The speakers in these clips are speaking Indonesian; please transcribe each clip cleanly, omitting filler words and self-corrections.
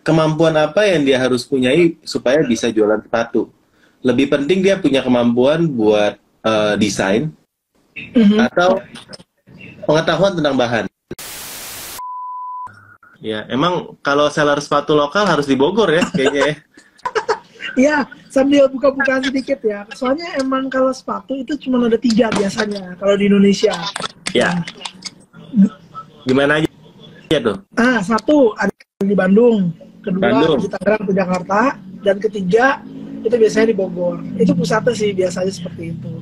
kemampuan apa yang dia harus punyai supaya bisa jualan sepatu. Lebih penting dia punya kemampuan buat desain atau pengetahuan tentang bahan. Ya, emang kalau seller sepatu lokal harus di Bogor ya kayaknya ya. Iya, sambil buka-bukaan sedikit ya. Soalnya emang kalau sepatu itu cuma ada 3 biasanya kalau di Indonesia. Ya. Gimana aja tuh? Satu ada di Bandung, kedua Bandung. di Tangerang atau Jakarta, dan ketiga itu biasanya di Bogor. Itu pusatnya sih biasanya seperti itu.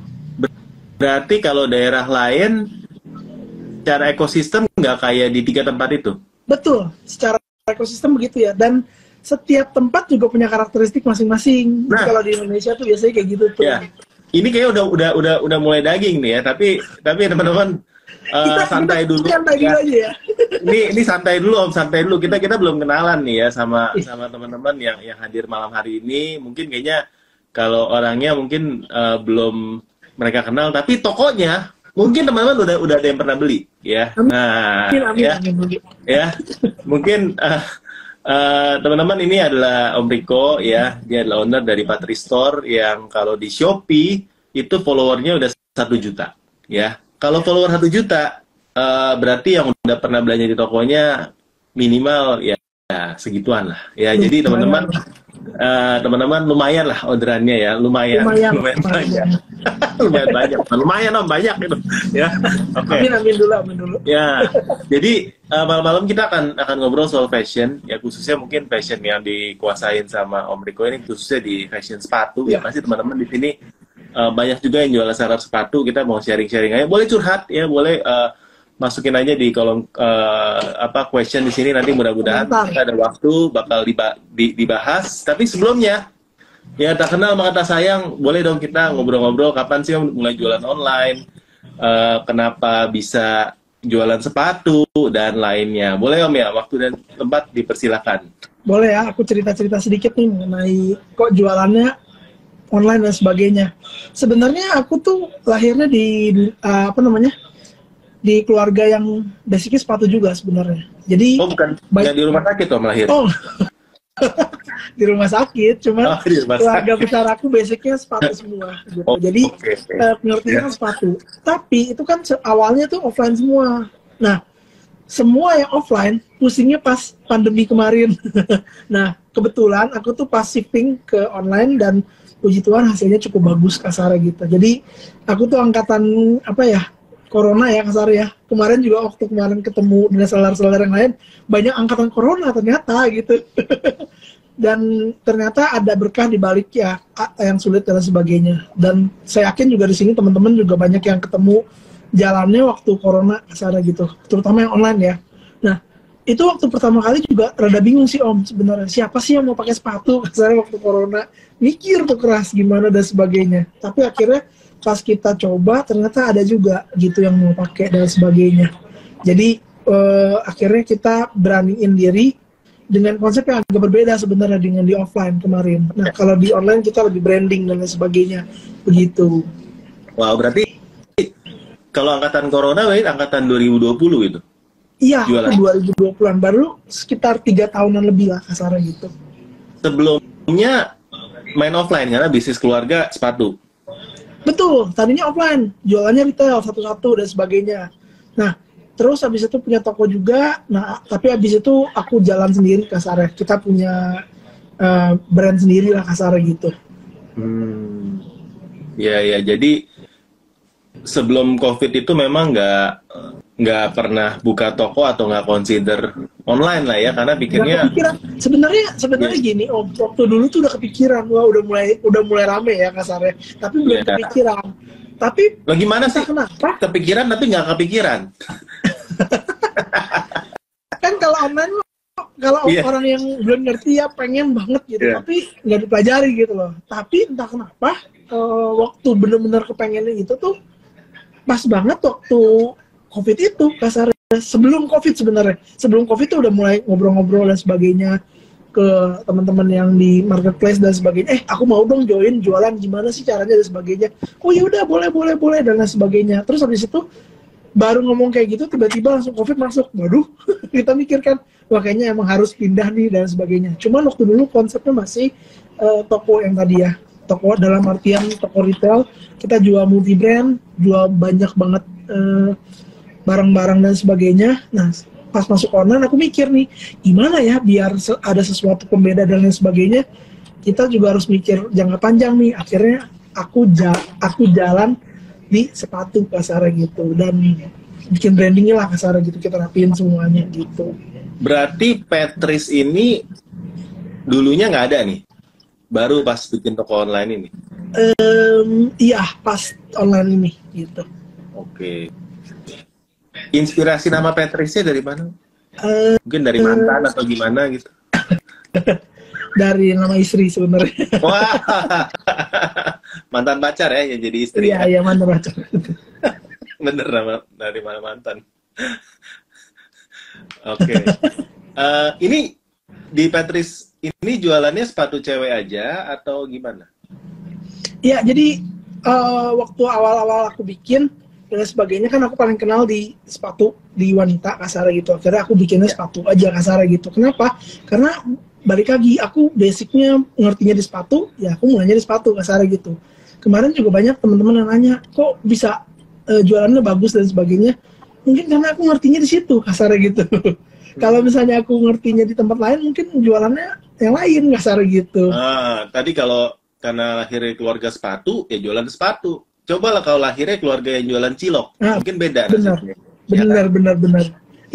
Berarti kalau daerah lain secara ekosistem nggak kayak di 3 tempat itu? Betul, secara ekosistem begitu ya. Dan setiap tempat juga punya karakteristik masing-masing. Nah, kalau di Indonesia tuh biasanya kayak gitu tuh. Ya. Ini kayak udah mulai daging nih ya, tapi teman-teman santai dulu. Santai dulu aja ya. Ini santai dulu Om, santai dulu. Kita belum kenalan nih ya sama teman-teman yang hadir malam hari ini. Mungkin kayaknya kalau orangnya mungkin belum mereka kenal, tapi tokonya mungkin teman-teman udah ada yang pernah beli ya. Nah, amin. Ya. Mungkin teman-teman, ini adalah Om Riko ya. Dia adalah owner dari Patri Store yang kalau di Shopee itu followernya udah 1 juta ya. Kalau follower 1 juta berarti yang udah pernah belanja di tokonya minimal ya segituan lah ya. Jadi teman-teman lumayan lah orderannya ya, lumayan banyak. Lumayan banyak, lumayan Om, banyak gitu ya. Oke. Amin dulu. Ya, jadi malam-malam kita akan ngobrol soal fashion ya, khususnya mungkin fashion yang dikuasain sama Om Riko ini, khususnya di fashion sepatu ya. Pasti teman-teman di sini banyak juga yang jualan seller sepatu. Kita mau sharing-sharing aja, boleh curhat ya, boleh masukin aja di kolom question di sini, nanti mudah-mudahan kita ada waktu bakal dibahas. Tapi sebelumnya ya, tak kenal maka tak sayang, boleh dong kita ngobrol-ngobrol kapan sih Om mulai jualan online, kenapa bisa jualan sepatu dan lainnya. Boleh Om ya, waktu dan tempat dipersilakan. Boleh ya, aku cerita-cerita sedikit nih mengenai kok jualannya online dan sebagainya. Sebenarnya aku tuh lahirnya di di keluarga yang basicnya sepatu juga sebenarnya. Jadi bukan di rumah sakit Om lahir? Di rumah sakit, cuma keluarga besar aku basicnya sepatu semua gitu. Jadi pengertian sepatu. Tapi itu kan awalnya tuh offline semua. Nah, semua yang offline pusingnya pas pandemi kemarin. Nah, kebetulan aku tuh pas shifting ke online dan puji Tuhan hasilnya cukup bagus kasarnya gitu. Jadi aku tuh angkatan Corona ya kasar ya. Kemarin juga waktu ketemu dengan seller-seller yang lain, banyak angkatan Corona ternyata gitu. Dan ternyata ada berkah di balik ya yang sulit dan sebagainya. Dan saya yakin juga di sini teman-teman juga banyak yang ketemu jalannya waktu Corona kasar gitu. Terutama yang online ya. Nah, itu waktu pertama kali juga rada bingung sih Om sebenarnya. Siapa sih yang mau pakai sepatu kasar waktu Corona? Mikir tuh keras gimana dan sebagainya. Tapi akhirnya pas kita coba ternyata ada juga gitu yang mau pakai dan sebagainya. Jadi akhirnya kita beraniin diri dengan konsep yang agak berbeda sebenarnya dengan di offline kemarin. Nah, kalau di online kita lebih branding dan lain sebagainya begitu. Wow, berarti kalau angkatan Corona berarti angkatan 2020 itu? Iya, 2020-an, baru sekitar 3 tahunan lebih lah kasarnya gitu. Sebelumnya main offline karena bisnis keluarga sepatu. Betul, tadinya offline, jualannya retail satu-satu dan sebagainya. Nah, terus habis itu punya toko juga. Nah, tapi habis itu aku jalan sendiri kasarnya. Kita punya brand sendiri lah kasarnya gitu. Ya, jadi sebelum COVID itu memang nggak pernah buka toko atau nggak consider online lah ya, karena pikirnya sebenarnya gini Om, waktu dulu tuh udah kepikiran, wah udah mulai rame ya kasarnya, tapi belum kepikiran. Tapi bagaimana sih kenapa kepikiran tapi nggak kepikiran? Kan kalau online orang yang belum ngerti ya pengen banget gitu, tapi nggak dipelajari gitu loh. Tapi entah kenapa waktu bener-bener kepengennya itu tuh pas banget waktu COVID itu kasarnya. Sebelum COVID sebenarnya. Sebelum COVID tuh udah mulai ngobrol-ngobrol dan sebagainya ke teman-teman yang di marketplace dan sebagainya. Aku mau dong join jualan, gimana sih caranya dan sebagainya. Oh ya udah boleh dan lain sebagainya. Terus habis itu baru ngomong kayak gitu tiba-tiba langsung COVID masuk. Waduh, kita mikir kan, wah kayaknya emang harus pindah nih dan sebagainya. Cuman waktu dulu konsepnya masih toko yang tadi ya, toko dalam artian toko retail, kita jual multi brand, jual banyak banget barang-barang dan sebagainya. Nah, pas masuk online aku mikir nih, gimana ya biar ada sesuatu pembeda dan lain sebagainya. Kita juga harus mikir jangka panjang nih. Akhirnya aku jalan di sepatu kasar gitu, dan bikin brandingnya lah kasar gitu, kita rapiin semuanya gitu. Berarti Patrice ini dulunya nggak ada nih, baru pas bikin toko online ini? Iya, pas online ini gitu. Oke. Inspirasi nama Patrice-nya dari mana? Mungkin dari mantan atau gimana gitu? Dari nama istri sebenarnya. Wah, mantan pacar ya yang jadi istri. Iya, iya mantan pacar. Bener, nama dari mana mantan? Oke. Ini di Patrice ini jualannya sepatu cewek aja atau gimana? Iya, jadi waktu awal-awal aku bikin dan sebagainya kan aku paling kenal di sepatu di wanita kasar gitu. Akhirnya aku bikinnya sepatu aja kasar gitu. Kenapa? Karena balik lagi, aku basicnya ngertinya di sepatu, ya aku mulainya di sepatu kasar gitu. Kemarin juga banyak teman-teman yang nanya, kok bisa jualannya bagus dan sebagainya. Mungkin karena aku ngertinya di situ kasar gitu. Kalau misalnya aku ngertinya di tempat lain, mungkin jualannya yang lain kasar gitu. Tadi kalau karena lahirnya keluarga sepatu, ya jualan sepatu. Cobalah kalau lahirnya keluarga yang jualan cilok, mungkin beda. Benar.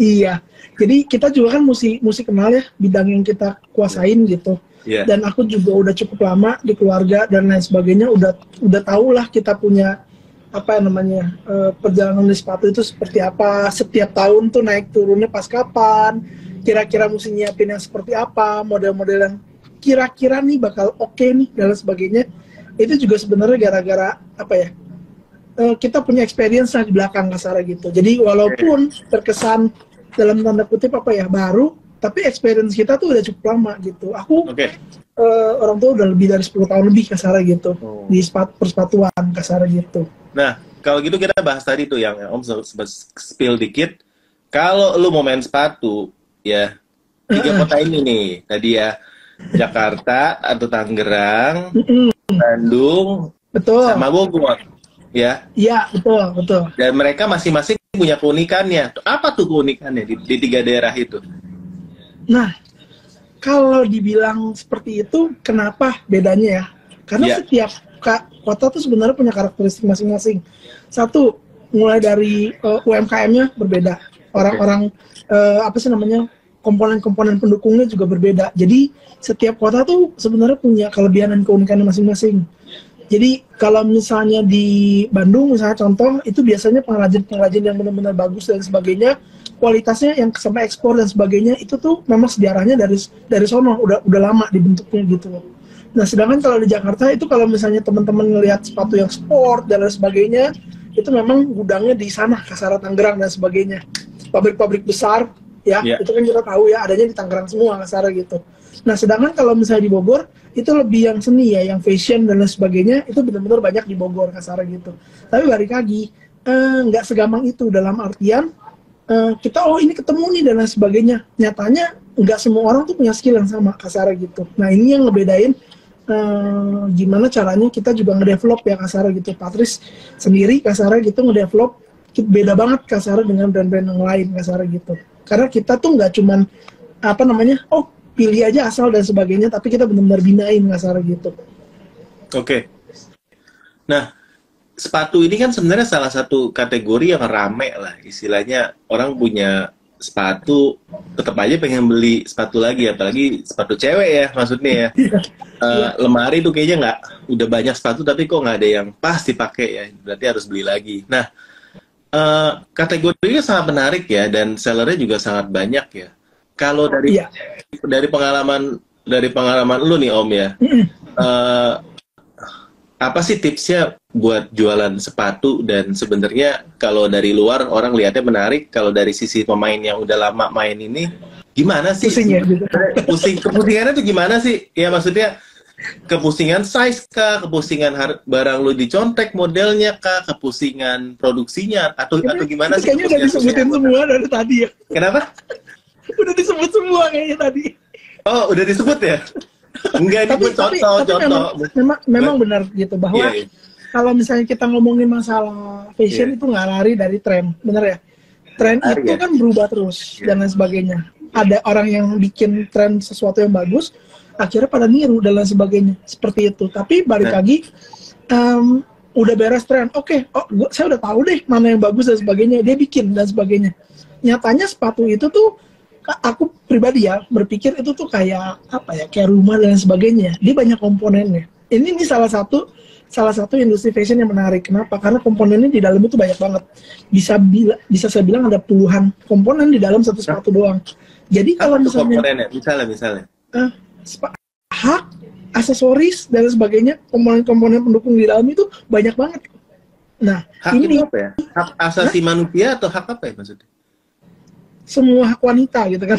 Iya. Jadi kita juga kan mesti kenal ya bidang yang kita kuasain gitu. Yeah. Dan aku juga udah cukup lama di keluarga dan lain sebagainya, udah tahu lah kita punya apa namanya perjalanan di sepatu itu seperti apa, setiap tahun tuh naik turunnya pas kapan, kira-kira mesti nyiapin yang seperti apa, model-model yang kira-kira nih bakal oke nih dan lain sebagainya. Itu juga sebenarnya gara-gara apa ya, kita punya experience di belakang kasar gitu. Jadi walaupun terkesan dalam tanda kutip apa ya baru, tapi experience kita tuh udah cukup lama gitu. Aku orang tua udah lebih dari 10 tahun lebih kasar gitu di persepatuan kasar gitu. Nah, kalau gitu kita bahas tadi tuh yang Om spill dikit. Kalau lu mau main sepatu ya 3 kota ini nih tadi ya, Jakarta atau Tangerang, Bandung, betul, sama Bogor. Ya. Iya, betul. Dan mereka masing-masing punya keunikannya. Apa tuh keunikannya di 3 daerah itu? Nah, kalau dibilang seperti itu, kenapa bedanya ya? Karena setiap kota tuh sebenarnya punya karakteristik masing-masing. Satu, mulai dari UMKM-nya berbeda. Orang-orang komponen-komponen pendukungnya juga berbeda. Jadi setiap kota tuh sebenarnya punya kelebihan dan keunikannya masing-masing. Jadi kalau misalnya di Bandung misalnya contoh, itu biasanya pengrajin-pengrajin yang benar-benar bagus dan sebagainya, kualitasnya yang sampai ekspor dan sebagainya, itu tuh memang sejarahnya dari sono, udah lama dibentuknya gitu loh. Nah sedangkan kalau di Jakarta itu kalau misalnya teman-teman ngelihat sepatu yang sport dan lain sebagainya, itu memang gudangnya di sana, Kasara Tangerang dan sebagainya. Pabrik-pabrik besar ya, itu kan kita tahu ya, adanya di Tangerang semua Kasara gitu. Nah sedangkan kalau misalnya di Bogor, itu lebih yang seni ya, yang fashion dan lain sebagainya, itu benar-benar banyak di Bogor kasar gitu. Tapi balik lagi, nggak segampang itu, dalam artian kita ini ketemu nih dan lain sebagainya. Nyatanya nggak semua orang tuh punya skill yang sama kasar gitu. Nah ini yang ngebedain gimana caranya kita juga ngedevelop ya kasar gitu. Patrice sendiri kasar gitu ngedevelop beda banget kasar dengan brand-brand yang lain kasar gitu. Karena kita tuh nggak cuman pilih aja asal dan sebagainya, tapi kita benar-benar binain kasar gitu. Oke. Nah, sepatu ini kan sebenarnya salah satu kategori yang rame lah, istilahnya orang punya sepatu tetap aja pengen beli sepatu lagi, apalagi sepatu cewek ya maksudnya ya. Lemari tuh kayaknya udah banyak sepatu tapi kok nggak ada yang pas dipakai ya, berarti harus beli lagi. Nah, kategorinya sangat menarik ya, dan sellernya juga sangat banyak ya. Kalau dari pengalaman lu nih Om ya, apa sih tipsnya buat jualan sepatu? Dan sebenarnya kalau dari luar orang lihatnya menarik, kalau dari sisi pemain yang udah lama main ini gimana sih? Pusing ya? Pusingannya tuh gimana sih? Ya maksudnya kepusingan size kah, kepusingan barang lu dicontek modelnya kah, kepusingan produksinya atau gimana sih? Kayaknya udah disebutin semua dari tadi ya. Kenapa? Udah disebut semua kayaknya tadi. Oh, udah disebut ya? Enggak, ini gue contoh. Memang benar gitu bahwa kalau misalnya kita ngomongin masalah fashion itu nggak lari dari tren, bener ya? Tren itu kan berubah terus dan lain sebagainya. Ada orang yang bikin tren sesuatu yang bagus, akhirnya pada niru dan lain sebagainya, seperti itu. Tapi balik lagi, udah beres tren, saya udah tahu deh mana yang bagus dan sebagainya, dia bikin dan sebagainya. Nyatanya sepatu itu tuh, aku pribadi ya berpikir itu tuh kayak apa ya, kayak rumah dan lain sebagainya. Dia banyak komponennya. Ini salah satu industri fashion yang menarik. Kenapa? Karena komponennya di dalam itu banyak banget. Bisa saya bilang ada puluhan komponen di dalam satu sepatu doang. Jadi kalau misalnya hak, aksesoris dan sebagainya, komponen-komponen pendukung di dalam itu banyak banget. Nah, hak ini itu apa ya? Hak asasi manusia atau hak apa ya maksudnya? Semua hak wanita gitu kan.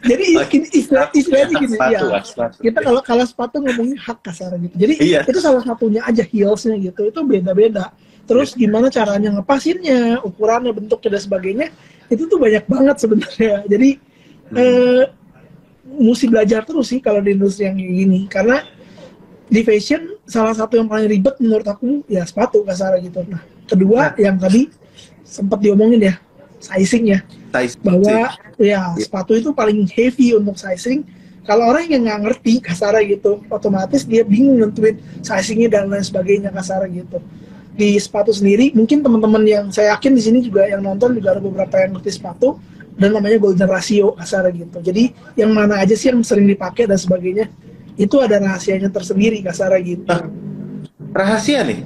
Jadi istilahnya gini ya. Kita kalau sepatu ngomongin hak kasar gitu. Jadi itu salah satunya aja, heelsnya gitu. Itu beda-beda. Terus gimana caranya ngepasinnya, ukurannya, bentuknya dan sebagainya, itu tuh banyak banget sebenarnya. Jadi mesti belajar terus sih kalau di industri yang kayak gini. Karena di fashion salah satu yang paling ribet menurut aku ya sepatu kasar gitu. Nah, kedua yang tadi sempat diomongin ya, sizing ya. Bahwa ya sepatu itu paling heavy untuk sizing. Kalau orang yang nggak ngerti kasar gitu, otomatis dia bingung nentuin sizingnya dan lain sebagainya kasar gitu. Di sepatu sendiri, mungkin teman-teman yang saya yakin di sini juga yang nonton juga ada beberapa yang ngerti sepatu dan namanya golden ratio kasar gitu. Jadi yang mana aja sih yang sering dipakai dan sebagainya, itu ada rahasianya tersendiri kasar gitu. Rahasia nih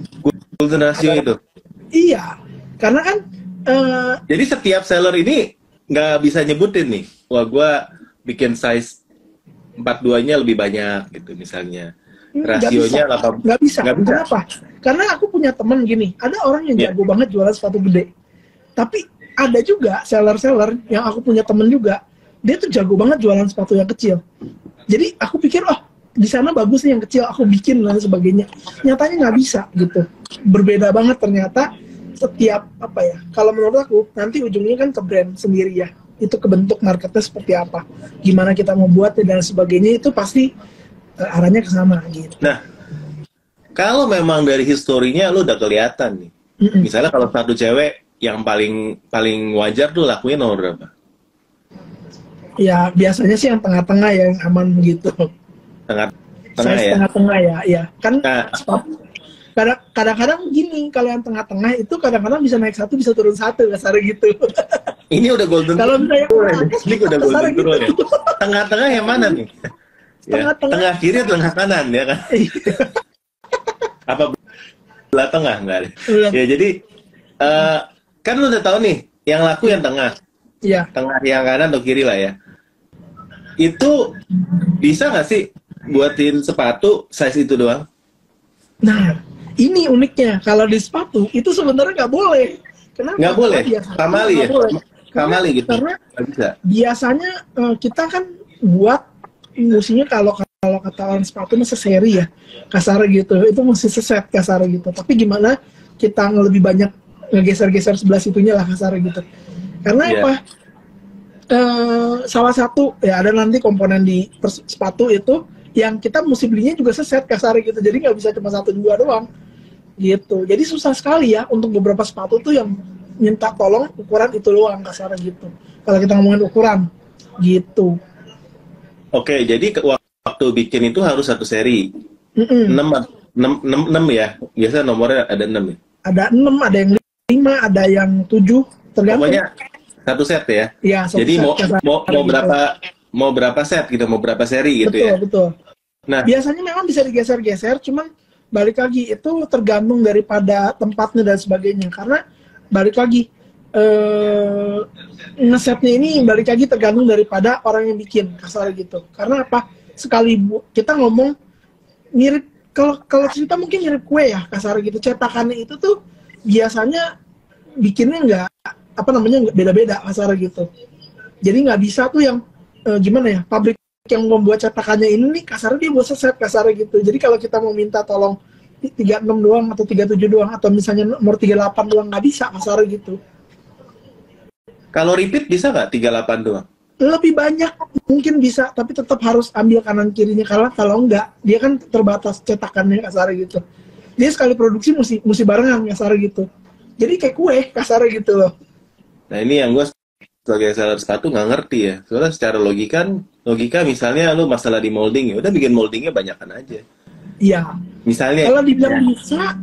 golden ratio itu? Iya, karena kan jadi setiap seller ini nggak bisa nyebutin nih, wah gue bikin size 42-nya lebih banyak gitu misalnya. Rasionya nggak bisa. Kenapa? Karena aku punya teman gini, ada orang yang jago banget jualan sepatu gede. Tapi ada juga seller-seller yang aku punya teman juga, dia tuh jago banget jualan sepatu yang kecil. Jadi aku pikir, di sana bagus nih yang kecil, aku bikin dan sebagainya. Nyatanya nggak bisa gitu. Berbeda banget ternyata setiap apa ya. Kalau menurut aku nanti ujungnya kan ke brand sendiri ya. Itu ke bentuk marketnya seperti apa. Gimana kita mau buatnya dan sebagainya, itu pasti arahnya ke sana gitu. Nah, kalau memang dari historinya lu udah kelihatan nih. Misalnya kalau satu cewek yang paling wajar tuh lakunya nomor berapa? Ya, biasanya sih yang tengah-tengah yang aman gitu. Tengah-tengah ya? Tengah-tengah ya. Kan kadang-kadang gini, kalau yang tengah-tengah itu kadang-kadang bisa naik satu, bisa turun satu, kasar gitu. Ini udah golden kalau misalnya ini udah golden gitu. Ya? Tengah-tengah yang mana nih? Tengah kiri atau tengah kanan ya kan? Apa belah tengah enggak? Ya jadi kan lu udah tahu nih yang laku yang tengah. Iya. Tengah yang kanan atau kiri lah ya. Itu bisa nggak sih buatin sepatu size itu doang? Nah, ini uniknya. Kalau di sepatu itu sebenarnya nggak boleh. Kenapa? Nggak boleh. Pamali ya. Pamali gitu. Karena biasanya kita kan buat musinya kalau kata orang sepatu mesti seri ya, kasar gitu, itu mesti seset kasar gitu. Tapi gimana kita lebih banyak ngegeser-geser sebelah situnya lah kasar gitu. Karena apa? Salah satu ya ada nanti komponen di sepatu itu yang kita mesti belinya juga seset kasar gitu. Jadi nggak bisa cuma 1-2 doang gitu. Jadi susah sekali ya untuk beberapa sepatu tuh yang minta tolong ukuran itu doang kasar gitu. Kalau kita ngomongin ukuran gitu. Oke, jadi waktu bikin itu harus satu seri. 6 ya? Biasa nomornya ada 6 ya? Ada 6, ada yang 5, ada yang 7, tergantung. Pokoknya satu set ya? Iya, jadi mau berapa set gitu, mau berapa seri gitu ya? Betul. Nah, biasanya memang bisa digeser-geser, cuman balik lagi, itu tergantung daripada tempatnya dan sebagainya. Karena balik lagi, ngesetnya ini balik lagi tergantung daripada orang yang bikin kasar gitu. Karena apa? Sekali kita ngomong mirip, kalau cerita mungkin mirip kue ya kasar gitu. Cetakannya itu tuh biasanya bikinnya nggak beda-beda kasar gitu. Jadi nggak bisa tuh yang gimana ya, pabrik yang membuat cetakannya ini nih kasarnya dia buat set kasarnya gitu. Jadi kalau kita mau minta tolong 36 doang atau 37 doang atau misalnya nomor 38 doang nggak bisa kasarnya gitu. Kalau repeat bisa nggak 38 doang? Lebih banyak mungkin bisa, tapi tetap harus ambil kanan kirinya karena kalau enggak dia kan terbatas cetakannya kasarnya gitu. Dia sekali produksi mesti barengan kasarnya gitu. Jadi kayak kue kasarnya gitu loh. Nah ini yang gue sebagai seller sepatu nggak ngerti ya. Soalnya secara logika misalnya lu masalah di molding ya udah bikin moldingnya banyakan aja. Iya. Misalnya. Kalau dibilang bisa,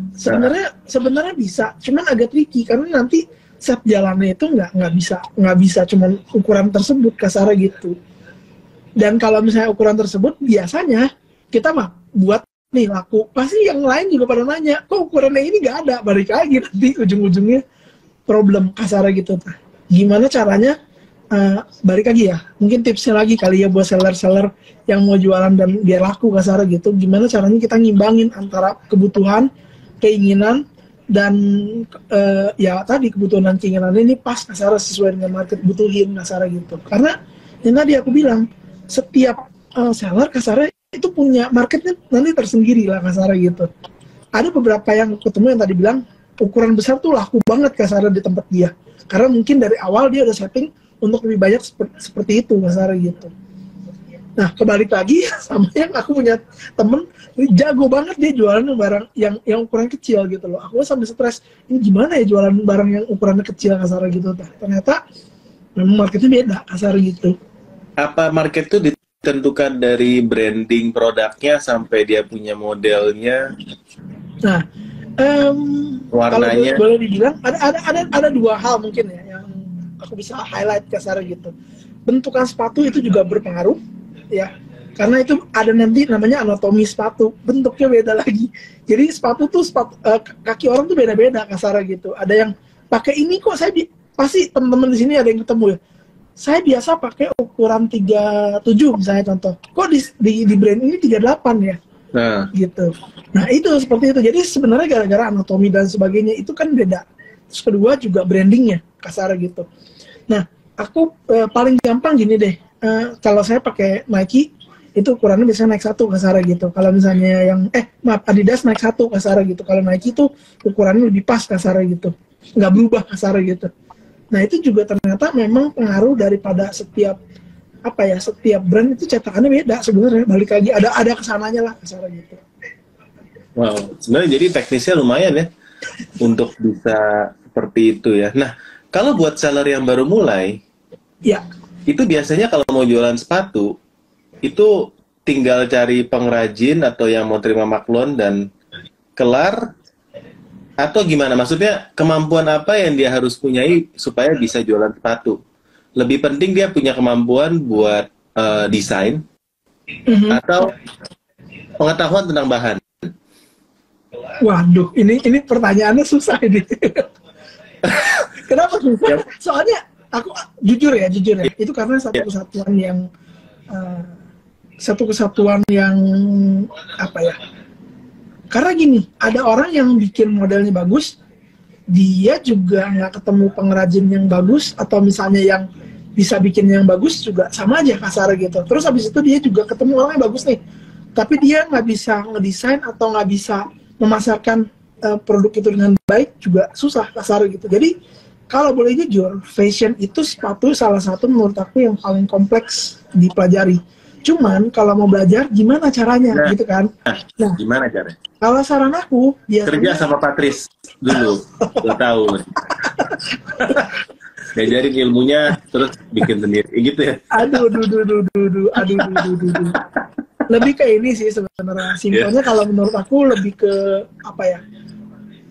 sebenarnya bisa. Cuman agak tricky karena nanti set jalannya itu nggak bisa cuman ukuran tersebut kasarnya gitu. Dan kalau misalnya ukuran tersebut biasanya kita mah buat nih laku, pasti yang lain juga pada nanya, kok ukurannya ini nggak ada, balik lagi nanti ujung-ujungnya problem kasarnya gitu. Gimana caranya, balik lagi ya, mungkin tipsnya lagi kali ya buat seller-seller yang mau jualan dan biar laku kasarnya gitu, gimana caranya kita ngimbangin antara kebutuhan, keinginan, dan ya tadi kebutuhan dan keinginan ini pas kasarnya sesuai dengan market butuhin kasarnya gitu. Karena yang tadi aku bilang, setiap seller kasarnya itu punya marketnya nanti tersendiri lah kasarnya gitu. Ada beberapa yang ketemu yang tadi bilang ukuran besar tuh laku banget kasarnya di tempat dia. Karena mungkin dari awal dia udah setting untuk lebih banyak seperti itu kasarnya gitu. Nah kebalik lagi sama yang aku punya temen jago banget dia jualan barang yang ukuran kecil gitu loh. Aku sampai stres, ini gimana ya jualan barang yang ukurannya kecil kasarnya gitu. Ternyata memang marketnya beda kasarnya gitu. Apa market itu ditentukan dari branding produknya sampai dia punya modelnya? Nah, warnanya. kalau boleh dibilang ada dua hal mungkin ya yang aku bisa highlight kasar gitu. Bentukan sepatu itu juga berpengaruh ya, karena itu ada nanti namanya anatomi sepatu, bentuknya beda lagi. Jadi sepatu tuh kaki orang tuh beda-beda kasar gitu. Ada yang pakai ini kok pasti teman-teman di sini ada yang ketemu ya. Saya biasa pakai ukuran 37 misalnya contoh. Kok di brand ini 38 ya? Nah, gitu. Nah, itu seperti itu. Jadi sebenarnya gara-gara anatomi dan sebagainya itu kan beda. Terus kedua juga brandingnya, kasar gitu. Nah, aku paling gampang gini deh. Kalau saya pakai Nike, itu ukurannya biasanya naik 1 kasar gitu. Kalau misalnya yang, Adidas naik 1 kasar gitu. Kalau Nike itu ukurannya lebih pas kasar gitu. Nggak berubah kasar gitu. Nah itu juga ternyata memang pengaruh daripada setiap brand itu cetakannya beda sebenarnya. Balik lagi ada kesananya lah kasarnya gitu. Wow, sebenarnya jadi teknisnya lumayan ya untuk bisa seperti itu ya. Nah kalau buat seller yang baru mulai, ya itu biasanya kalau mau jualan sepatu itu tinggal cari pengrajin atau yang mau terima maklon dan kelar. Atau gimana? Maksudnya kemampuan apa yang dia harus punyai supaya bisa jualan sepatu? Lebih penting dia punya kemampuan buat desain atau pengetahuan tentang bahan? Waduh, ini pertanyaannya susah ini. Kenapa susah? Soalnya aku jujur ya, itu karena satu kesatuan yang apa ya? Karena gini, ada orang yang bikin modelnya bagus, dia juga nggak ketemu pengrajin yang bagus, atau misalnya yang bisa bikin yang bagus juga sama aja kasar gitu. Terus habis itu dia juga ketemu orang yang bagus nih, tapi dia nggak bisa ngedesain atau nggak bisa memasarkan produk itu dengan baik, juga susah kasar gitu. Jadi kalau boleh jujur, fashion itu sepatu salah satu menurut aku yang paling kompleks dipelajari. Cuman kalau mau belajar gimana caranya gitu kan? Nah, gimana caranya? Kalau saran aku biasanya kerja sama Patris dulu 2 tahun. Diajarin ilmunya terus bikin sendiri gitu ya. Aduh. Lebih ke ini sih sebenarnya. Simpelnya kalau menurut aku lebih ke apa ya?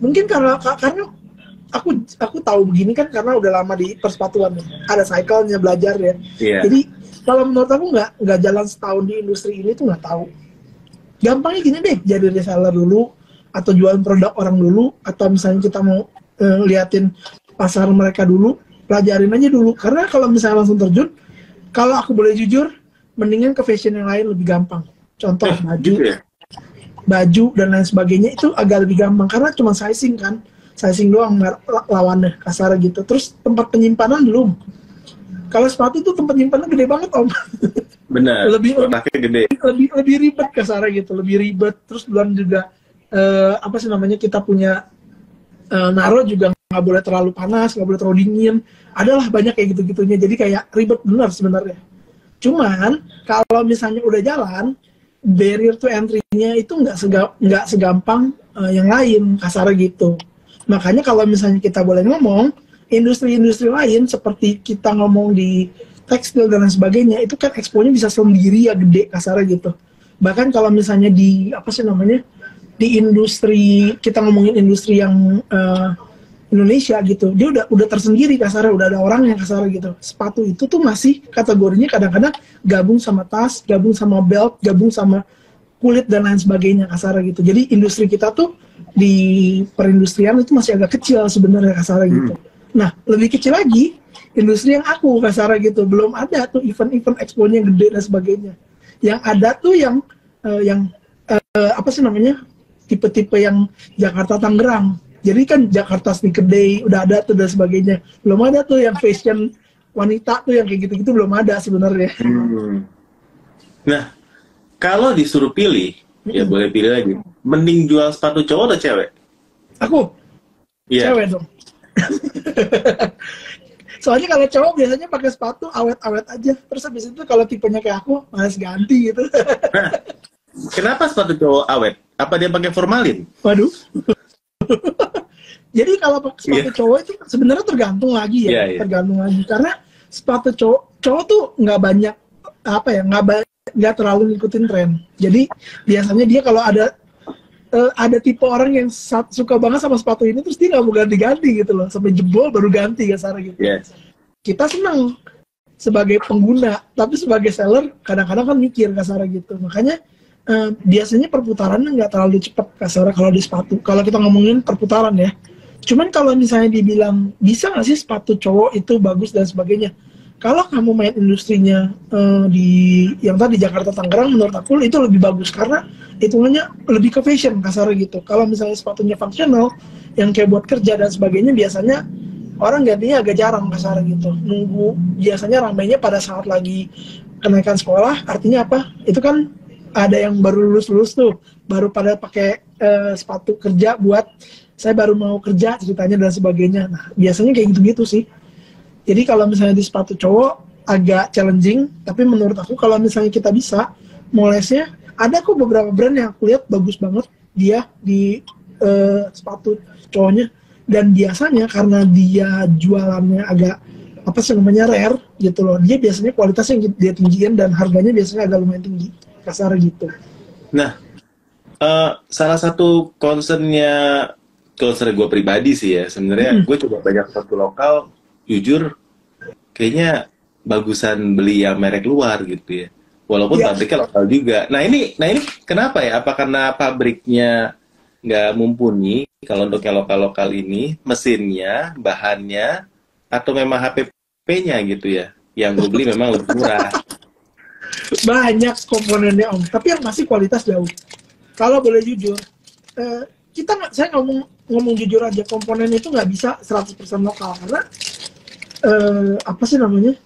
Mungkin karena aku tahu begini kan karena udah lama di persepatuan ya. Ada cycle-nya belajar ya. Yeah. Jadi kalau menurut aku nggak jalan setahun di industri ini tuh nggak tahu. Gampangnya gini deh, jadi reseller dulu atau jualan produk orang dulu, atau misalnya kita mau liatin pasar mereka dulu, pelajarin aja dulu. Karena kalau misalnya langsung terjun, kalau aku boleh jujur, mendingan ke fashion yang lain lebih gampang. Contoh baju dan lain sebagainya itu agak lebih gampang karena cuma sizing kan, sizing doang lawannya kasar gitu. Terus tempat penyimpanan belum. Kalau sepatu tuh tempat penyimpanan gede banget om. Benar. Lebih gede. Lebih ribet kasarnya gitu, lebih ribet. Terus belum juga apa sih namanya, kita punya naro juga nggak boleh terlalu panas, nggak boleh terlalu dingin. Adalah banyak kayak gitu-gitunya. Jadi kayak ribet benar sebenarnya. Cuman kalau misalnya udah jalan, barrier to entry-nya itu nggak segampang yang lain, kasarnya gitu. Makanya kalau misalnya kita boleh ngomong, industri-industri lain seperti kita ngomong di tekstil dan lain sebagainya, itu kan expo-nya bisa sendiri ya, gede kasarnya gitu. Bahkan kalau misalnya di apa sih namanya, di industri, kita ngomongin industri yang Indonesia gitu, dia udah tersendiri kasarnya, udah ada orang yang kasarnya gitu. Sepatu itu tuh masih kategorinya kadang-kadang gabung sama tas, gabung sama belt, gabung sama kulit dan lain sebagainya kasarnya gitu. Jadi industri kita tuh di perindustrian itu masih agak kecil sebenarnya kasarnya gitu. Nah, lebih kecil lagi industri yang aku kasarnya gitu, belum ada tuh event-event expo-nya yang gede dan sebagainya. Yang ada tuh yang apa sih namanya, tipe-tipe yang Jakarta Tangerang. Jadi kan Jakarta Sneaker Day udah ada tuh dan sebagainya. Belum ada tuh yang fashion wanita tuh yang kayak gitu-gitu, belum ada sebenarnya. Nah, kalau disuruh pilih, ya boleh pilih lagi. Mending jual sepatu cowok atau cewek? Aku? Yeah. Cewek dong. Soalnya kalau cowok biasanya pakai sepatu awet-awet aja. Terus habis itu kalau tipenya kayak aku, malas ganti gitu. Nah, kenapa sepatu cowok awet? Apa dia pakai formalin? Waduh. Jadi kalau sepatu cowok itu sebenarnya tergantung lagi ya, tergantung lagi. Karena sepatu cowok tuh nggak banyak apa ya, nggak terlalu ngikutin tren. Jadi biasanya dia kalau ada tipe orang yang suka banget sama sepatu ini, terus dia nggak mau ganti-ganti gitu loh, sampai jebol baru ganti kasarnya gitu. Kita senang sebagai pengguna, tapi sebagai seller kadang-kadang kan mikir kasarnya gitu. Makanya biasanya perputarannya nggak terlalu cepat kasarnya kalau di sepatu. Kalau kita ngomongin perputaran ya. Cuman kalau misalnya dibilang bisa nggak sih sepatu cowok itu bagus dan sebagainya, kalau kamu main industrinya di yang tadi Jakarta Tangerang, menurut aku itu lebih bagus karena hitungannya lebih ke fashion kasarnya gitu. Kalau misalnya sepatunya fungsional yang kayak buat kerja dan sebagainya, biasanya orang gantinya agak jarang kasarnya gitu. Nunggu, biasanya ramainya pada saat lagi kenaikan sekolah. Artinya apa? Itu kan ada yang baru lulus tuh, baru pada pakai sepatu kerja buat saya baru mau kerja ceritanya dan sebagainya. Nah, biasanya kayak gitu-gitu sih. Jadi kalau misalnya di sepatu cowok agak challenging, tapi menurut aku kalau misalnya kita bisa molesnya, ada kok beberapa brand yang aku lihat bagus banget dia di sepatu cowoknya. Dan biasanya karena dia jualannya agak apa sih namanya rare gitu loh, dia biasanya kualitasnya yang dia tinggiin dan harganya biasanya agak lumayan tinggi kasar gitu. Nah, salah satu concern gue pribadi sih ya sebenarnya, gue coba banyak sepatu lokal, jujur kayaknya bagusan beli yang merek luar gitu ya, walaupun pabriknya lokal juga. Nah ini kenapa ya? Apa karena pabriknya nggak mumpuni kalau untuk yang lokal ini, mesinnya, bahannya, atau memang HPP-nya gitu ya, yang gue beli memang lebih murah? Banyak komponennya om, tapi yang masih kualitas jauh. Kalau boleh jujur, saya ngomong jujur aja, komponen itu nggak bisa 100% lokal karena apa sih namanya,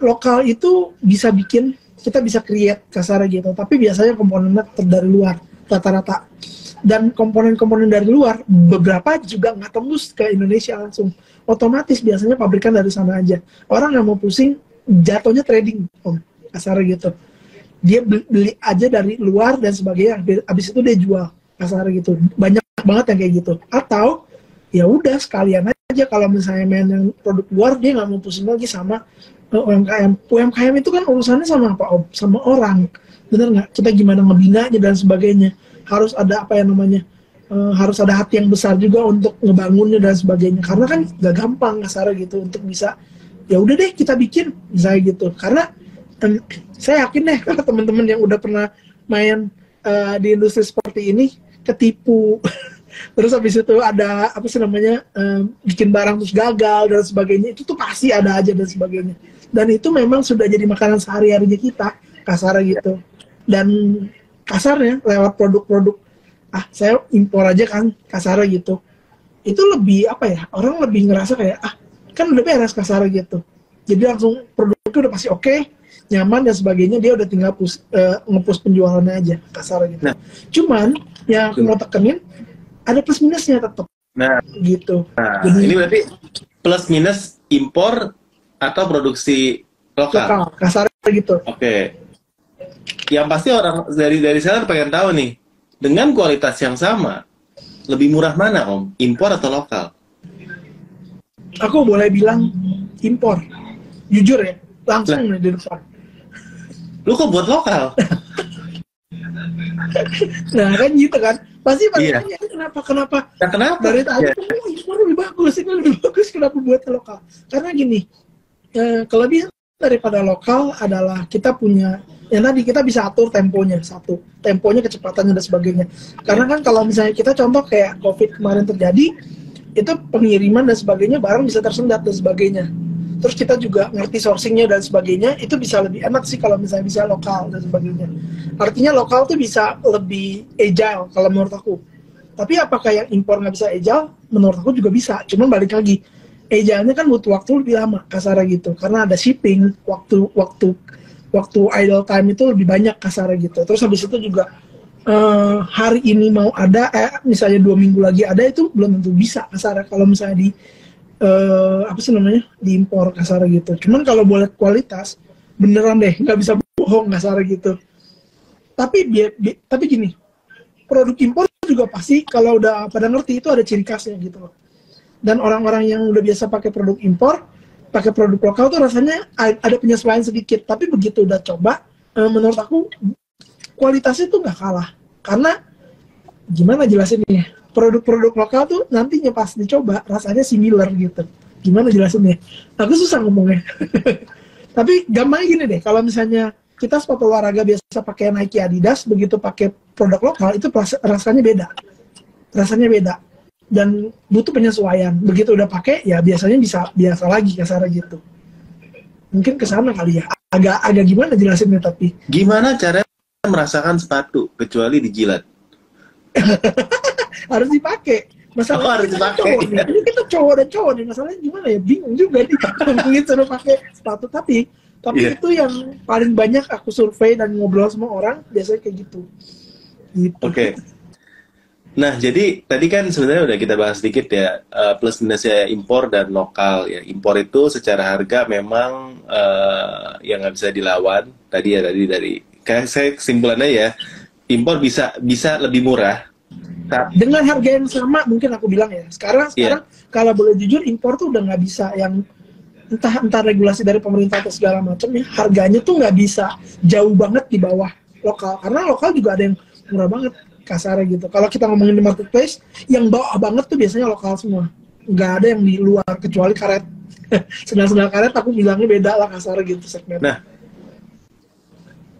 lokal itu bisa bikin, kita bisa create kasarnya gitu, tapi biasanya komponennya dari luar rata-rata, dan komponen-komponen dari luar beberapa juga nggak tembus ke Indonesia langsung, otomatis biasanya pabrikan dari sana aja. Orang nggak mau pusing, jatuhnya trading om kasarnya gitu, dia beli aja dari luar dan sebagainya, habis itu dia jual kasarnya gitu. Banyak banget yang kayak gitu. Atau ya udah sekalian aja kalau misalnya main yang produk luar, dia nggak mau pusing lagi sama UMKM itu kan urusannya sama apa om? Sama orang, bener nggak? Kita gimana ngebinanya dan sebagainya, harus ada apa yang namanya, harus ada hati yang besar juga untuk ngebangunnya dan sebagainya, karena kan gak gampang kasarnya gitu untuk bisa ya udah deh kita bikin misalnya gitu. Karena saya yakin deh kalau teman-teman yang udah pernah main di industri seperti ini ketipu terus habis itu ada apa sih namanya, bikin barang terus gagal dan sebagainya, itu tuh pasti ada aja dan sebagainya, dan itu memang sudah jadi makanan sehari-harinya kita kasarnya gitu. Dan kasarnya lewat produk-produk saya impor aja kan kasarnya gitu, itu lebih apa ya, orang lebih ngerasa kayak kan udah beres kasarnya gitu, jadi langsung produknya udah pasti oke, nyaman dan sebagainya, dia udah tinggal nge-push penjualannya aja kasar gitu. Nah, cuman yang aku mau tekenin ada plus minusnya tetap. Nah, gitu. Jadi, ini berarti plus minus impor atau produksi lokal kasarnya gitu. Oke. Yang pasti orang dari seller pengen tahu nih, dengan kualitas yang sama, lebih murah mana Om? Impor atau lokal? Aku boleh bilang impor. Jujur ya, langsung nih di depan. Lu kok buat lokal? Nah kan gitu kan, pasti nanya kenapa? Nah, kenapa? Dari tadi impor lebih bagus, ini lebih bagus, kenapa buat lokal? Karena gini, kelebihan daripada lokal adalah kita punya, yang tadi kita bisa atur temponya, temponya, kecepatannya dan sebagainya. Karena kan kalau misalnya kita contoh kayak COVID kemarin terjadi, itu pengiriman dan sebagainya barang bisa tersendat dan sebagainya. Terus kita juga ngerti sourcingnya dan sebagainya, itu bisa lebih enak sih kalau misalnya bisa lokal dan sebagainya. Artinya lokal tuh bisa lebih agile kalau menurut aku. Tapi apakah yang impor nggak bisa agile? Menurut aku juga bisa, cuman balik lagi, agile-nya kan butuh waktu lebih lama, kasarnya gitu. Karena ada shipping, waktu idle time itu lebih banyak, kasarnya gitu. Terus habis itu juga hari ini mau ada, misalnya 2 minggu lagi ada, itu belum tentu bisa, kasarnya kalau misalnya diimpor, kasarnya gitu. Cuman kalau boleh kualitas, beneran deh, nggak bisa bohong, kasarnya gitu. Tapi gini, produk impor juga pasti kalau udah pada ngerti itu ada ciri khasnya gitu loh. Dan orang-orang yang udah biasa pakai produk impor, pakai produk lokal tuh rasanya ada penyesuaian sedikit. Tapi begitu udah coba, menurut aku kualitasnya tuh nggak kalah. Karena gimana jelasinnya? Produk-produk lokal tuh nantinya pas dicoba rasanya similar gitu. Gimana jelasinnya? Aku susah ngomongnya. Tapi gampangnya gini deh, kalau misalnya kita sepatu olahraga biasa pakai Nike, Adidas, begitu pakai produk lokal itu rasanya beda dan butuh penyesuaian. Begitu udah pakai ya biasanya bisa biasa lagi, kasarnya gitu. Mungkin kesana kali ya, agak gimana jelasinnya. Tapi gimana cara merasakan sepatu kecuali dijilat? harus dipakai. Masalahnya harus dipakai. Ini kita cowok dan cowok nih, masalahnya gimana ya, bingung juga nih ngomongin suruh pakai sepatu. Tapi itu yang paling banyak aku survei dan ngobrol sama orang biasanya kayak gitu. Oke. Nah, jadi tadi kan sebenarnya udah kita bahas sedikit ya, plus minusnya impor dan lokal ya. Impor itu secara harga memang yang nggak bisa dilawan. Tadi dari kayak saya kesimpulannya ya, impor bisa lebih murah. Dengan harga yang sama, mungkin aku bilang ya. Sekarang kalau boleh jujur, impor tuh udah nggak bisa yang entah regulasi dari pemerintah atau segala macam ya, harganya tuh nggak bisa jauh banget di bawah lokal. Karena lokal juga ada yang murah banget, kasarnya gitu. Kalau kita ngomongin di marketplace, yang bawah banget tuh biasanya lokal semua. Nggak ada yang di luar, kecuali karet. Sendal karet aku bilangnya beda lah, kasarnya gitu segmen. Nah,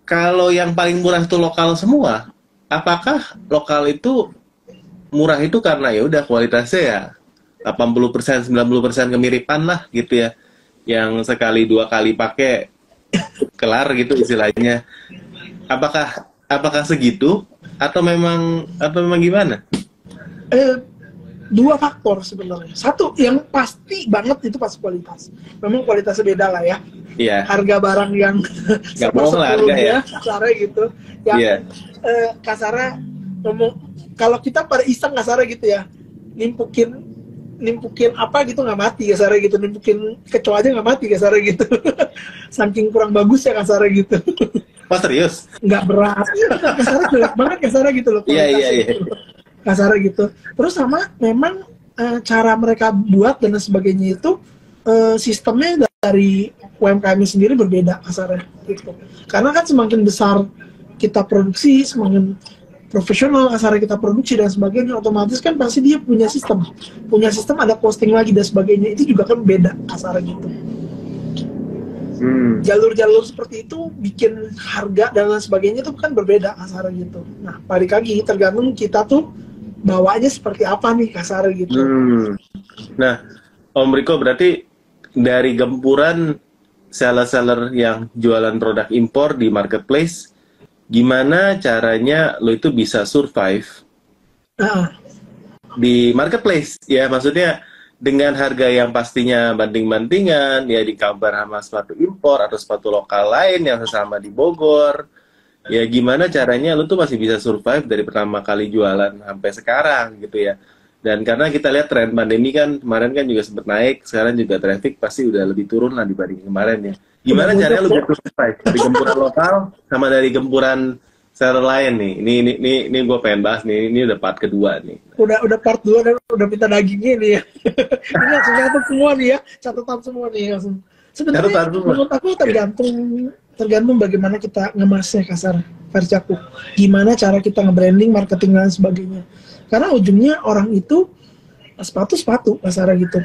kalau yang paling murah itu lokal semua, apakah lokal itu murah itu karena ya udah kualitasnya ya 80%, 90% kemiripan lah gitu ya, yang sekali 2 kali pakai kelar gitu istilahnya. Apakah segitu atau memang gimana? 2 faktor sebenarnya. Satu yang pasti banget itu pas kualitas. Memang kualitasnya beda lah ya. Iya. Harga barang yang nggak bohong lah harga ya. Kasarnya gitu. Yang kasarnya ngomong, kalau kita pada iseng kasarnya gitu ya, nimpukin apa gitu nggak mati kasarnya gitu, nimpukin kecoa aja nggak mati kasarnya gitu. Saking kurang bagus ya kasarnya gitu. Oh serius? Nggak berat, kasarnya jelek banget kasarnya gitu loh. Iya. Kasarnya gitu. Terus sama memang cara mereka buat dan sebagainya itu sistemnya dari UMKM sendiri berbeda kasarnya gitu. Karena kan semakin besar kita produksi, semakin profesional kasarnya kita produksi dan sebagainya, otomatis kan pasti dia punya sistem ada posting lagi dan sebagainya, itu juga kan beda kasarnya gitu. Jalur-jalur seperti itu bikin harga dan lain sebagainya itu kan berbeda kasarnya gitu. Nah balik lagi tergantung kita tuh bawanya seperti apa nih kasarnya gitu. Nah Om Riko, berarti dari gempuran seller-seller yang jualan produk impor di marketplace, gimana caranya lo itu bisa survive di marketplace? Ya maksudnya dengan harga yang pastinya banding-bandingan, ya di compare sama sepatu impor atau sepatu lokal lain yang sesama di Bogor, ya gimana caranya lu tuh masih bisa survive dari pertama kali jualan sampai sekarang gitu ya. Dan karena kita lihat tren pandemi kan kemarin kan juga sempat naik, sekarang juga traffic pasti udah lebih turun lah dibanding kemarin ya. Gimana caranya lu bisa survive dari gempuran lokal sama dari gempuran seller lain nih? Ini gue pengen bahas nih, ini udah part kedua nih. Udah part 2 dan udah minta dagingnya nih ya. Ini langsung catat semua nih ya, catatan semua nih langsung. Sebenarnya menurut aku tergantung bagaimana kita ngemasnya kasar versi aku. Gimana cara kita nge-branding, marketing dan sebagainya. Karena ujungnya orang itu sepatu kasar gitu.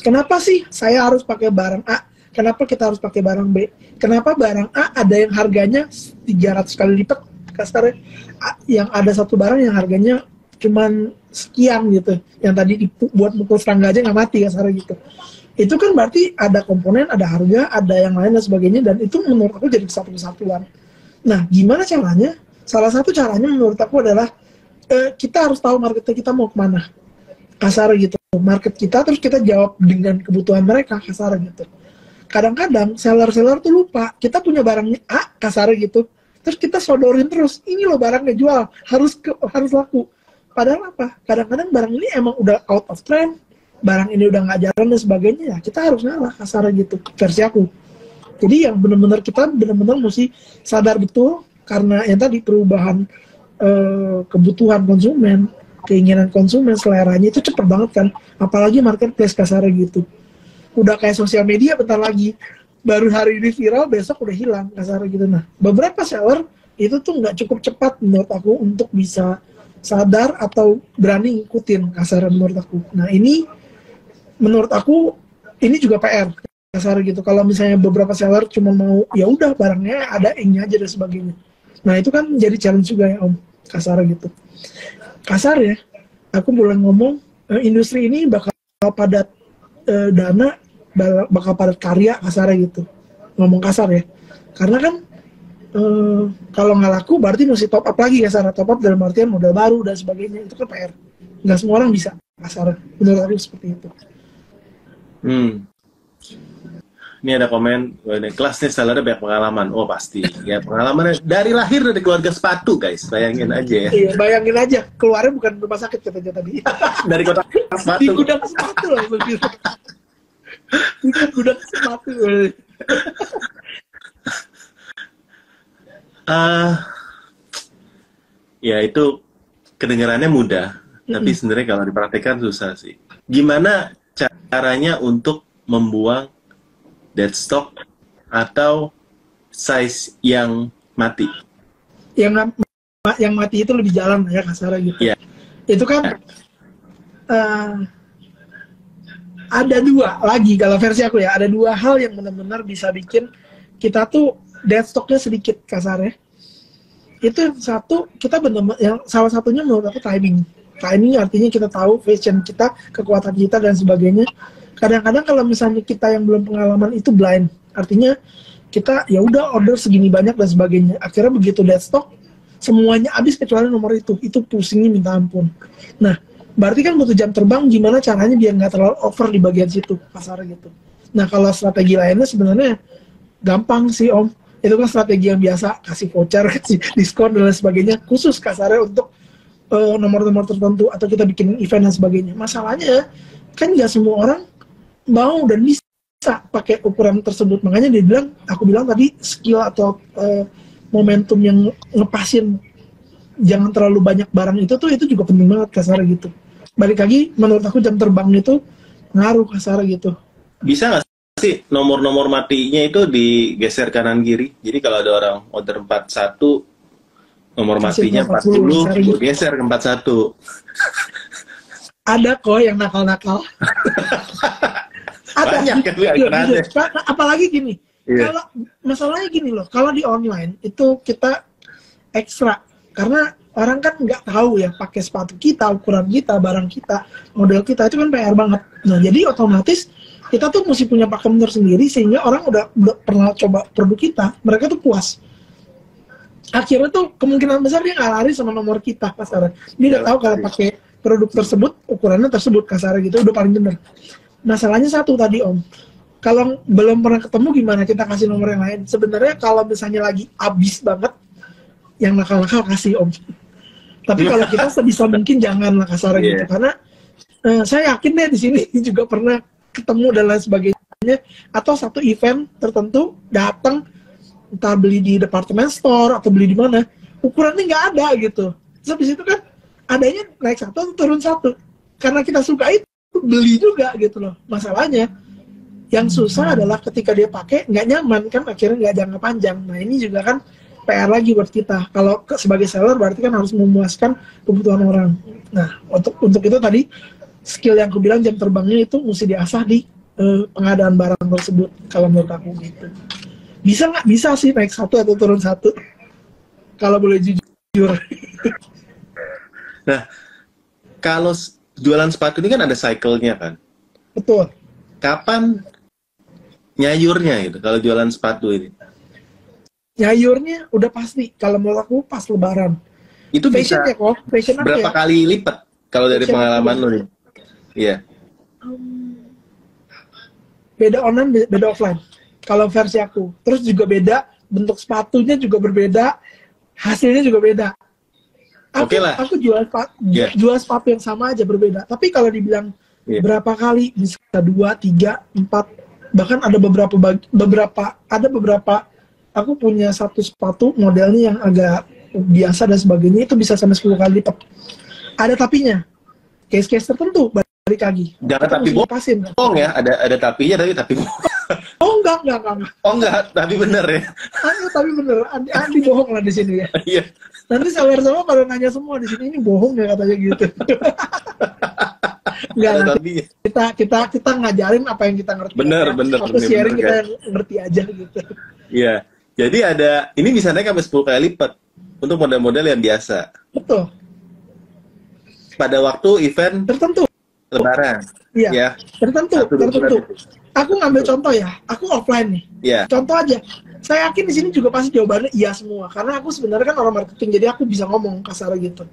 Kenapa sih saya harus pakai barang A? Kenapa kita harus pakai barang B? Kenapa barang A ada yang harganya 300 kali lipat kasarnya, yang ada satu barang yang harganya cuman sekian gitu, yang tadi buat mukul serangga aja nggak mati kasarnya gitu. Itu kan berarti ada komponen, ada harga, ada yang lain dan sebagainya, dan itu menurut aku jadi satu kesatuan. Nah, gimana caranya? Salah satu caranya menurut aku adalah kita harus tahu market kita mau kemana kasar gitu, market kita, terus kita jawab dengan kebutuhan mereka kasar gitu. Kadang-kadang seller tuh lupa kita punya barangnya A kasar gitu, terus kita sodorin terus, ini loh barangnya jual, harus laku. Padahal apa? Kadang-kadang barang ini emang udah out of trend, barang ini udah nggak jalan dan sebagainya, ya kita harus ngalah kasar gitu, versi aku. Jadi yang benar-benar kita benar-benar mesti sadar betul, karena yang tadi perubahan kebutuhan konsumen, keinginan konsumen, seleranya itu cepet banget kan, apalagi marketplace kasar gitu. Udah kayak sosial media bentar lagi, baru hari ini viral, besok udah hilang kasar gitu. Nah, beberapa seller itu tuh nggak cukup cepat menurut aku untuk bisa sadar atau berani ngikutin kasar menurut aku. Nah, ini menurut aku ini juga PR kasar gitu. Kalau misalnya beberapa seller cuma mau ya udah barangnya ada ink-nya aja dan sebagainya. Nah, itu kan jadi challenge juga ya Om, kasar gitu. Kasar ya, aku boleh ngomong industri ini bakal padat dana, bakal padat karya kasar gitu. Ngomong kasar ya, karena kan kalau nggak laku berarti mesti top up lagi kasar. Top up dalam artian modal baru dan sebagainya, itu kan PR. Nggak semua orang bisa kasar, menurut aku seperti itu. Ini ada komen, kelas nih sellernya banyak pengalaman. Oh pasti, ya pengalamannya dari lahir dari keluarga sepatu guys, bayangin aja ya. Iya, bayangin aja, keluarnya bukan rumah sakit katanya tadi. Dari kota sepatu. Di gudang sepatu langsung gitu. Gudang sepatu. Ya itu kedengarannya mudah, tapi sebenarnya kalau dipraktikkan susah sih. Gimana caranya untuk membuang dead stock atau size yang mati? Yang mati itu lebih jalan ya kasar gitu. Yeah. Itu kan ada dua lagi kalau versi aku ya, ada dua hal yang benar-benar bisa bikin kita tuh dead stocknya sedikit kasarnya. Itu yang satu, kita benar-benar, yang salah satunya menurut aku timing. Timing artinya kita tahu fashion kita, kekuatan kita dan sebagainya. Kadang-kadang kalau misalnya kita yang belum pengalaman itu blind, artinya kita ya udah order segini banyak dan sebagainya. Akhirnya begitu dead stock, semuanya habis kecuali nomor itu pusingnya minta ampun. Nah, berarti kan butuh jam terbang, gimana caranya biar nggak terlalu over di bagian situ, pasar gitu. Nah, kalau strategi lainnya sebenarnya gampang sih Om. Itu kan strategi yang biasa, kasih voucher, kasih diskon dan lain sebagainya, khusus kasarnya untuk nomor-nomor tertentu, atau kita bikin event dan sebagainya. Masalahnya, kan nggak semua orang mau dan bisa pakai ukuran tersebut. Makanya aku bilang tadi, skill atau momentum yang ngepasin jangan terlalu banyak barang itu juga penting banget kasar gitu. Balik lagi, menurut aku jam terbang itu ngaruh kasar gitu. Bisa nggak sih nomor-nomor matinya itu digeser kanan kiri? Jadi kalau ada orang order 41, nomor matinya 40 geser ke 41. Ada kok yang nakal-nakal. Ada. Banyak kan, apalagi gini, kalau masalahnya gini loh, kalau di online itu kita ekstra, karena orang kan nggak tahu ya pakai sepatu kita, ukuran kita, barang kita, model kita, itu kan PR banget. Nah, jadi otomatis kita tuh mesti punya pakem tersendiri, sehingga orang udah pernah coba produk kita, mereka tuh puas. Akhirnya tuh kemungkinan besar dia nggak lari sama nomor kita pasaran. Dia udah tahu kalau pakai produk tersebut, ukurannya tersebut, kasarnya gitu, udah paling bener. Masalahnya satu tadi Om, kalau belum pernah ketemu gimana kita kasih nomor yang lain? Sebenarnya kalau misalnya lagi abis banget, yang nakal-nakal kasih Om. Tapi kalau kita sebisa mungkin janganlah kasarnya gitu, karena saya yakin deh di sini juga pernah ketemu dan lain sebagainya, atau satu event tertentu datang, entah beli di department store atau beli di mana, ukurannya nggak ada gitu. Terus habis itu kan adanya naik satu atau turun satu, karena kita suka itu beli juga gitu loh. Masalahnya yang susah adalah ketika dia pakai nggak nyaman kan, akhirnya nggak jangka panjang. Nah ini juga kan PR lagi buat kita. Kalau sebagai seller berarti kan harus memuaskan kebutuhan orang. Nah untuk itu tadi skill yang aku bilang, jam terbangnya itu mesti diasah di pengadaan barang tersebut kalau menurut aku gitu. Bisa nggak? Bisa sih naik satu atau turun satu kalau boleh jujur. Nah, kalau jualan sepatu ini kan ada cycle-nya kan? Betul. Kapan nyayurnya gitu kalau jualan sepatu ini? Nyayurnya udah pasti, kalau menurut aku pas lebaran. Itu fashion bisa ya kok, fashion berapa ya? kali lipat kalau dari Fashion pengalaman lo nih? Iya. Beda online, beda offline. Kalau versi aku. Terus juga beda, bentuk sepatunya juga berbeda, hasilnya juga beda. Oke lah. Aku jual sepatu yang sama aja berbeda. Tapi kalau dibilang berapa kali, bisa 2, 3, 4, bahkan ada beberapa. Aku punya satu sepatu modelnya yang agak biasa dan sebagainya, itu bisa sampai 10 kali lipat. Ada tapinya. Case-case tertentu balik lagi. Jangan tapi bohong ya, ada tapinya tapi bohong. Oh enggak. Oh enggak, tapi bener ya. Tapi bener, Andi bohong lah di sini ya. Iya. Nanti seller semua pada nanya semua di sini, ini bohong ya katanya gitu. Enggak lah. Kita ngajarin apa yang kita ngerti. Bener. Atau sharing kita yang ngerti aja gitu. Iya. Jadi ini bisa naik sampai 10 kali lipat untuk model-model yang biasa. Betul. Pada waktu event tertentu. Lebaran. Iya. Ya. Tertentu. Aku ngambil contoh ya. Aku offline nih. Iya. Contoh aja. Saya yakin di sini juga pasti jawabannya iya semua. Karena aku sebenarnya kan orang marketing, jadi aku bisa ngomong kasar gitu.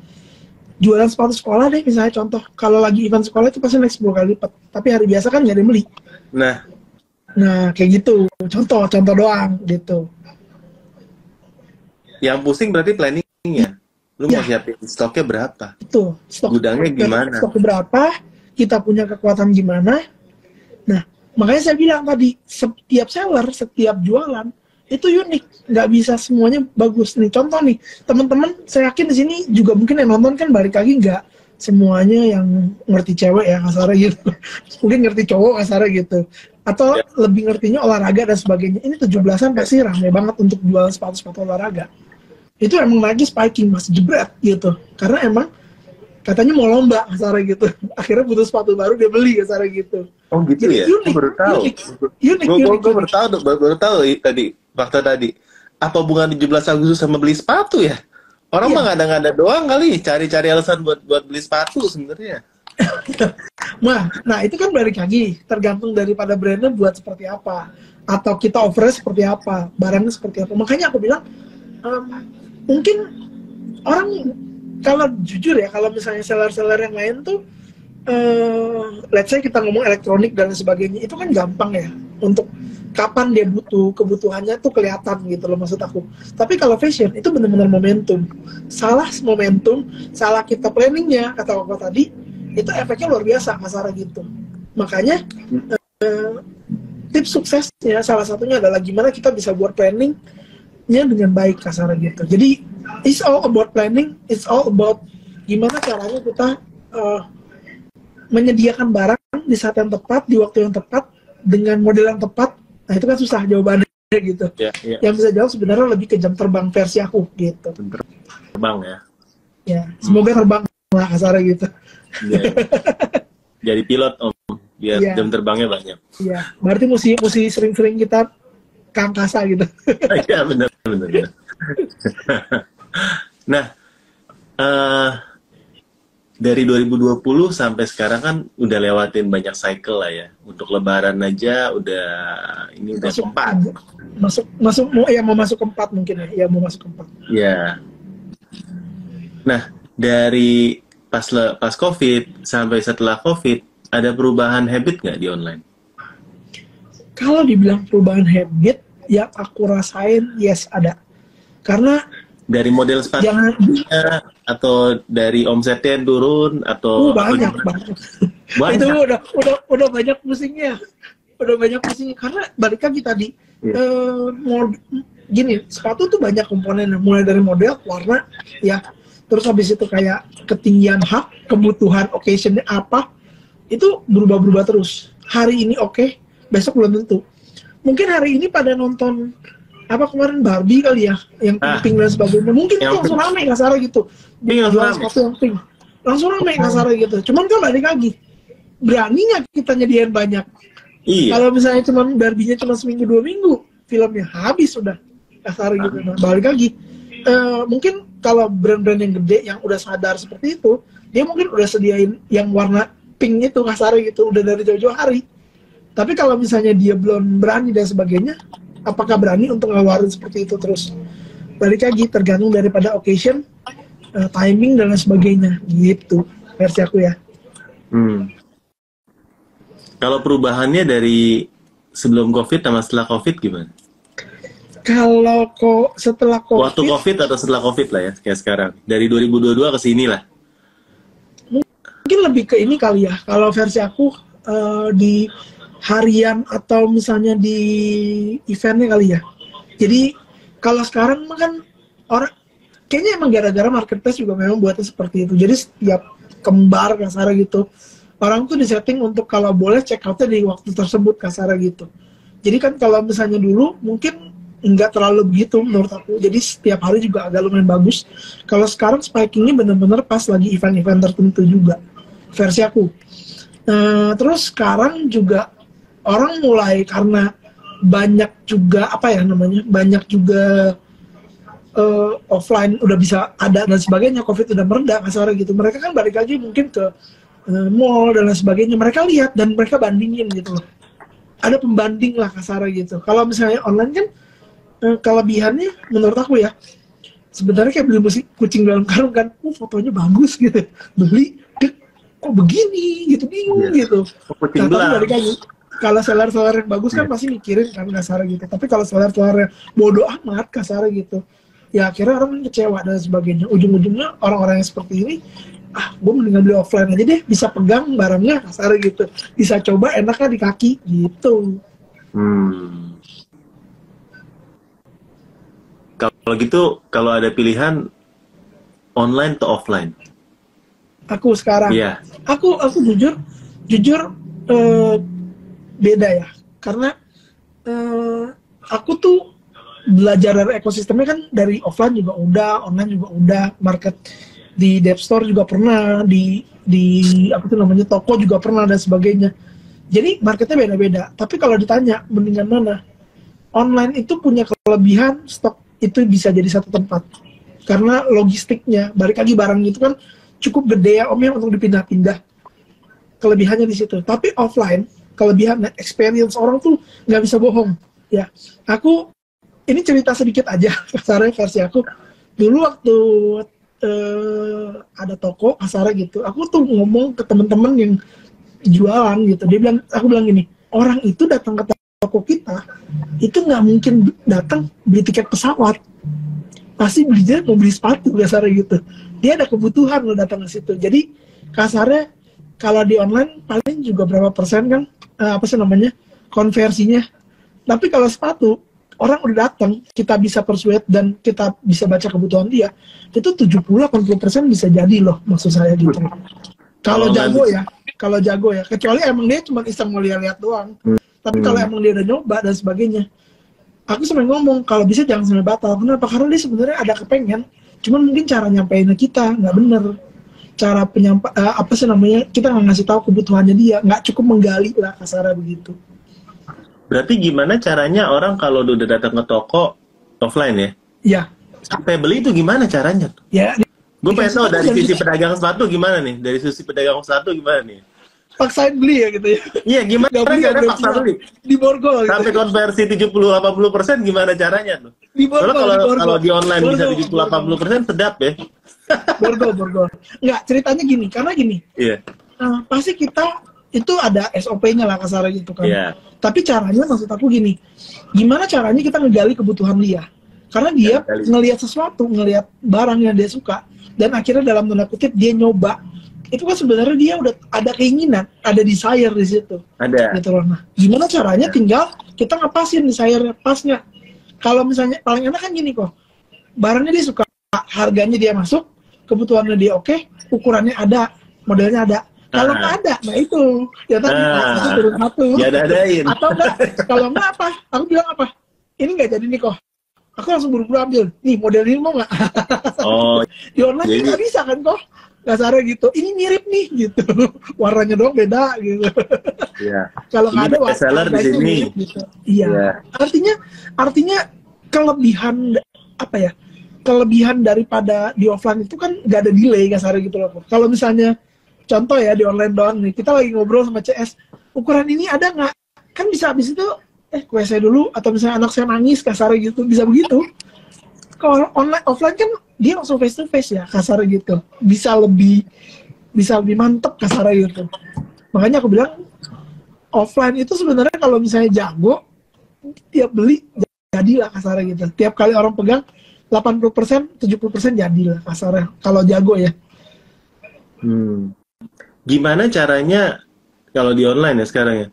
Jualan sepatu sekolah deh misalnya contoh. Kalau lagi event sekolah itu pasti naik 10 kali lipat. Tapi hari biasa kan nggak ada yang beli. Nah kayak gitu. Contoh doang gitu. Yang pusing berarti planningnya. Lu mau siapin stoknya berapa? Betul. Gudangnya gimana? Stok berapa? Kita punya kekuatan gimana? Nah, makanya saya bilang tadi, setiap seller, setiap jualan itu unik, nggak bisa semuanya bagus nih. Contoh nih, teman-teman, saya yakin di sini juga mungkin yang nonton kan balik lagi nggak semuanya yang ngerti cewek ya kasarnya gitu, mungkin ngerti cowok kasarnya gitu, atau lebih ngertinya olahraga dan sebagainya. Ini 17-an pasti ramai banget untuk jualan sepatu-sepatu olahraga. Itu emang lagi spiking, masih jebret gitu, karena emang katanya mau lomba kasarnya gitu. Akhirnya butuh sepatu baru, dia beli kasarnya gitu. Oh gitu. Jadi, ya? Unik, baru tahu. Gue baru tahu tadi fakta tadi. Apa hubungan 17 Agustus sama beli sepatu ya? Orang mah ngada-ngada doang kali, cari-cari alasan buat beli sepatu sebenarnya. Nah itu kan balik lagi, tergantung daripada brandnya buat seperti apa, atau kita offer seperti apa, barangnya seperti apa. Makanya aku bilang, mungkin orang, kalau jujur ya, kalau misalnya seller-seller yang lain tuh, let's say kita ngomong elektronik dan sebagainya, itu kan gampang ya, untuk kapan dia butuh, kebutuhannya tuh kelihatan gitu loh maksud aku. Tapi kalau fashion, itu benar-benar momentum. Salah momentum, salah kita planningnya, kata aku tadi, itu efeknya luar biasa, kasar gitu. Makanya, tips suksesnya, salah satunya adalah gimana kita bisa buat planningnya dengan baik, kasar gitu. Jadi, it's all about planning, it's all about gimana caranya kita menyediakan barang di saat yang tepat, di waktu yang tepat, dengan model yang tepat. Nah itu kan susah jawabannya gitu. Yang bisa jawab sebenarnya lebih ke jam terbang versi aku gitu. Terbang ya? Ya, semoga terbang lah kasarnya gitu. Jadi pilot Om, biar jam terbangnya banyak. Iya, berarti mesti sering-sering kita ke angkasa gitu. Iya benar. Nah, dari 2020 sampai sekarang kan udah lewatin banyak cycle lah ya. Untuk Lebaran aja udah keempat. Mau masuk keempat mungkin ya. Ya mau masuk keempat. Ya. Nah, dari pas COVID sampai setelah COVID, ada perubahan habit nggak di online? Kalau dibilang perubahan habit, yang aku rasain, yes ada. Karena dari model sepatunya atau dari omsetnya yang turun atau banyak. Itu udah banyak pusingnya. Udah banyak pusingnya karena balik lagi tadi gini, sepatu tuh banyak komponennya, mulai dari model, warna, ya. Terus habis itu kayak ketinggian hak, kebutuhan occasionnya apa, itu berubah-berubah terus. Hari ini oke, besok belum tentu. Mungkin hari ini pada nonton apa kemarin Barbie kali ya, yang pink dan sebagainya. Mungkin itu langsung rame kasarnya gitu. Jual sepatu yang pink, langsung rame kasarnya gitu. Cuman kan balik lagi, berani nggak kita nyediain banyak? Iya. Kalau misalnya cuma Barbie-nya cuma seminggu 2 minggu, filmnya habis sudah kasarnya gitu. Nah, balik lagi, mungkin kalau brand-brand yang gede yang udah sadar seperti itu, dia mungkin udah sediain yang warna pink itu kasarnya gitu, udah dari jauh-jauh hari. Tapi kalau misalnya dia belum berani dan sebagainya, apakah berani untuk ngeluarin seperti itu terus? Balik lagi, tergantung daripada occasion, timing dan lain sebagainya, gitu versi aku ya. Kalau perubahannya dari sebelum COVID sama setelah COVID gimana? Kalau setelah COVID, waktu COVID atau setelah COVID lah ya, kayak sekarang. Dari 2022 ke sini lah. Mungkin lebih ke ini kali ya. Kalau versi aku di harian atau misalnya di eventnya kali ya. Jadi kalau sekarang kan orang kayaknya emang gara-gara marketplace juga memang buatnya seperti itu. Jadi setiap kembar kasarnya gitu, orang tuh disetting untuk kalau boleh check outnya di waktu tersebut kasarnya gitu. Jadi kan kalau misalnya dulu mungkin nggak terlalu begitu menurut aku. Jadi setiap hari juga agak lumayan bagus. Kalau sekarang spikingnya bener-bener pas lagi event-event tertentu juga versi aku. Terus sekarang juga orang mulai karena banyak juga apa ya namanya, banyak juga offline udah bisa ada dan sebagainya, COVID udah mereda kasarnya gitu. Mereka kan balik lagi mungkin ke mall dan lain sebagainya. Mereka lihat dan mereka bandingin gitu loh. Ada pembanding lah kasarnya gitu. Kalau misalnya online kan kelebihannya menurut aku ya, sebenarnya kayak beli musik kucing dalam karung kan, fotonya bagus gitu, beli kok begini gitu, bingung gitu. Tapi balik lagi, kalau seller-seller yang bagus kan pasti mikirin kan kasarnya gitu. Tapi kalau seller-seller bodoh amat kasarnya gitu, ya akhirnya orang kecewa dan sebagainya. Ujung-ujungnya orang-orang yang seperti ini, gue mendingan beli offline aja deh, bisa pegang barangnya kasarnya gitu, bisa coba enaknya di kaki gitu. Kalau gitu, kalau ada pilihan online atau offline? Aku sekarang, aku jujur beda ya, karena aku tuh belajar dari ekosistemnya kan dari offline juga udah, online juga udah, market di Dev Store juga pernah, di apa tuh namanya toko juga pernah dan sebagainya. Jadi marketnya beda-beda. Tapi kalau ditanya mendingan mana, online itu punya kelebihan stok itu bisa jadi satu tempat karena logistiknya, balik lagi barang itu kan cukup gede ya om ya untuk dipindah-pindah, kelebihannya di situ. Tapi offline kelebihannya experience orang tuh nggak bisa bohong ya. Aku ini cerita sedikit aja kasarnya versi aku dulu waktu ada toko kasarnya gitu, aku tuh ngomong ke teman-teman yang jualan gitu, aku bilang gini, orang itu datang ke toko kita itu nggak mungkin datang beli tiket pesawat, pasti belinya mau beli sepatu kasarnya gitu. Dia ada kebutuhan lo datang ke situ. Jadi kasarnya kalau di online paling juga berapa persen kan konversinya. Tapi kalau sepatu orang udah datang, kita bisa persuade dan kita bisa baca kebutuhan dia, itu 70-80% bisa jadi loh, maksud saya gitu. Kalau jago ya, kecuali emang dia cuma iseng mau lihat-lihat doang. Tapi kalau emang dia udah nyoba dan sebagainya, aku sampai ngomong kalau bisa jangan sampai batal. Kenapa? Karena dia sebenarnya ada kepengen, cuman mungkin cara nyampeinnya kita nggak bener. Cara kita nggak ngasih tahu kebutuhannya dia, nggak cukup menggali lah kasarnya begitu. Berarti gimana caranya orang kalau udah datang ke toko offline ya? Iya. Sampai beli itu gimana caranya? Ya. Gue pengen tahu dari sisi pedagang sepatu gimana nih? Dari sisi pedagang sepatu gimana nih? Paksain beli ya gitu ya? Iya, gimana caranya paksa beli? Di borgol gitu. Sampai konversi 70-80% gimana caranya tuh? Di borgol, kalau di online bisa 70-80% sedap ya? Borgol. Enggak, ceritanya gini, karena gini. Iya. Pasti kita itu ada SOP-nya lah kasarnya gitu kan. Iya. Tapi caranya maksud aku gini, gimana caranya kita ngegali kebutuhan dia? Karena dia ngelihat sesuatu, ngelihat barang yang dia suka, dan akhirnya dalam tanda kutip dia nyoba. Itu kan sebenarnya dia udah ada keinginan, ada desire di situ. Ada. Gitu loh. Nah, gimana caranya? Tinggal kita ngapasin desire pasnya. Kalau misalnya paling enak kan gini kok, barangnya dia suka, harganya dia masuk, kebutuhannya dia oke, ukurannya ada, modelnya ada. Kalau nggak ada, nah itu ya tadi aku turun satu. Ya ada-adain. Atau enggak, kalau nggak apa? Aku bilang apa? Ini nggak jadi nih kok. Aku langsung buru-buru ambil. Nih model ini mau nggak? Oh. Di online nggak bisa kan kok? Kasarnya gitu. Ini mirip nih gitu. Warnanya doang beda gitu. Iya. Kalau nggak ada seller di sini. Mirip, gitu. Iya. Artinya kelebihan apa ya? Kelebihan daripada di offline itu kan nggak ada delay kasarnya gitu loh. Kalau misalnya contoh ya di online doang nih, kita lagi ngobrol sama CS, ukuran ini ada nggak? Kan bisa habis itu, ke WC dulu, atau misalnya anak saya nangis, kasarnya gitu, bisa begitu. Kalau offline kan, dia langsung face to face ya, kasarnya gitu. Bisa lebih mantep kasarnya gitu. Makanya aku bilang, offline itu sebenarnya kalau misalnya jago, tiap beli, jadilah kasarnya gitu. Tiap kali orang pegang, 80%, 70% jadilah kasarnya, kalau jago ya. Gimana caranya kalau di online ya sekarang ya,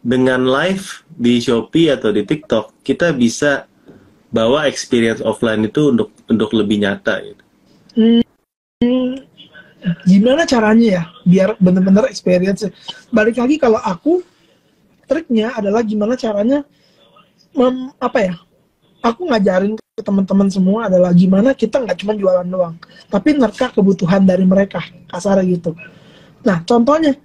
dengan live di Shopee atau di TikTok, kita bisa bawa experience offline itu untuk lebih nyata gitu. Gimana caranya ya biar benar-benar experience? Balik lagi, kalau aku triknya adalah gimana caranya aku ngajarin ke teman-teman semua adalah gimana kita nggak cuma jualan doang, tapi nerka kebutuhan dari mereka, kasar gitu. Nah, contohnya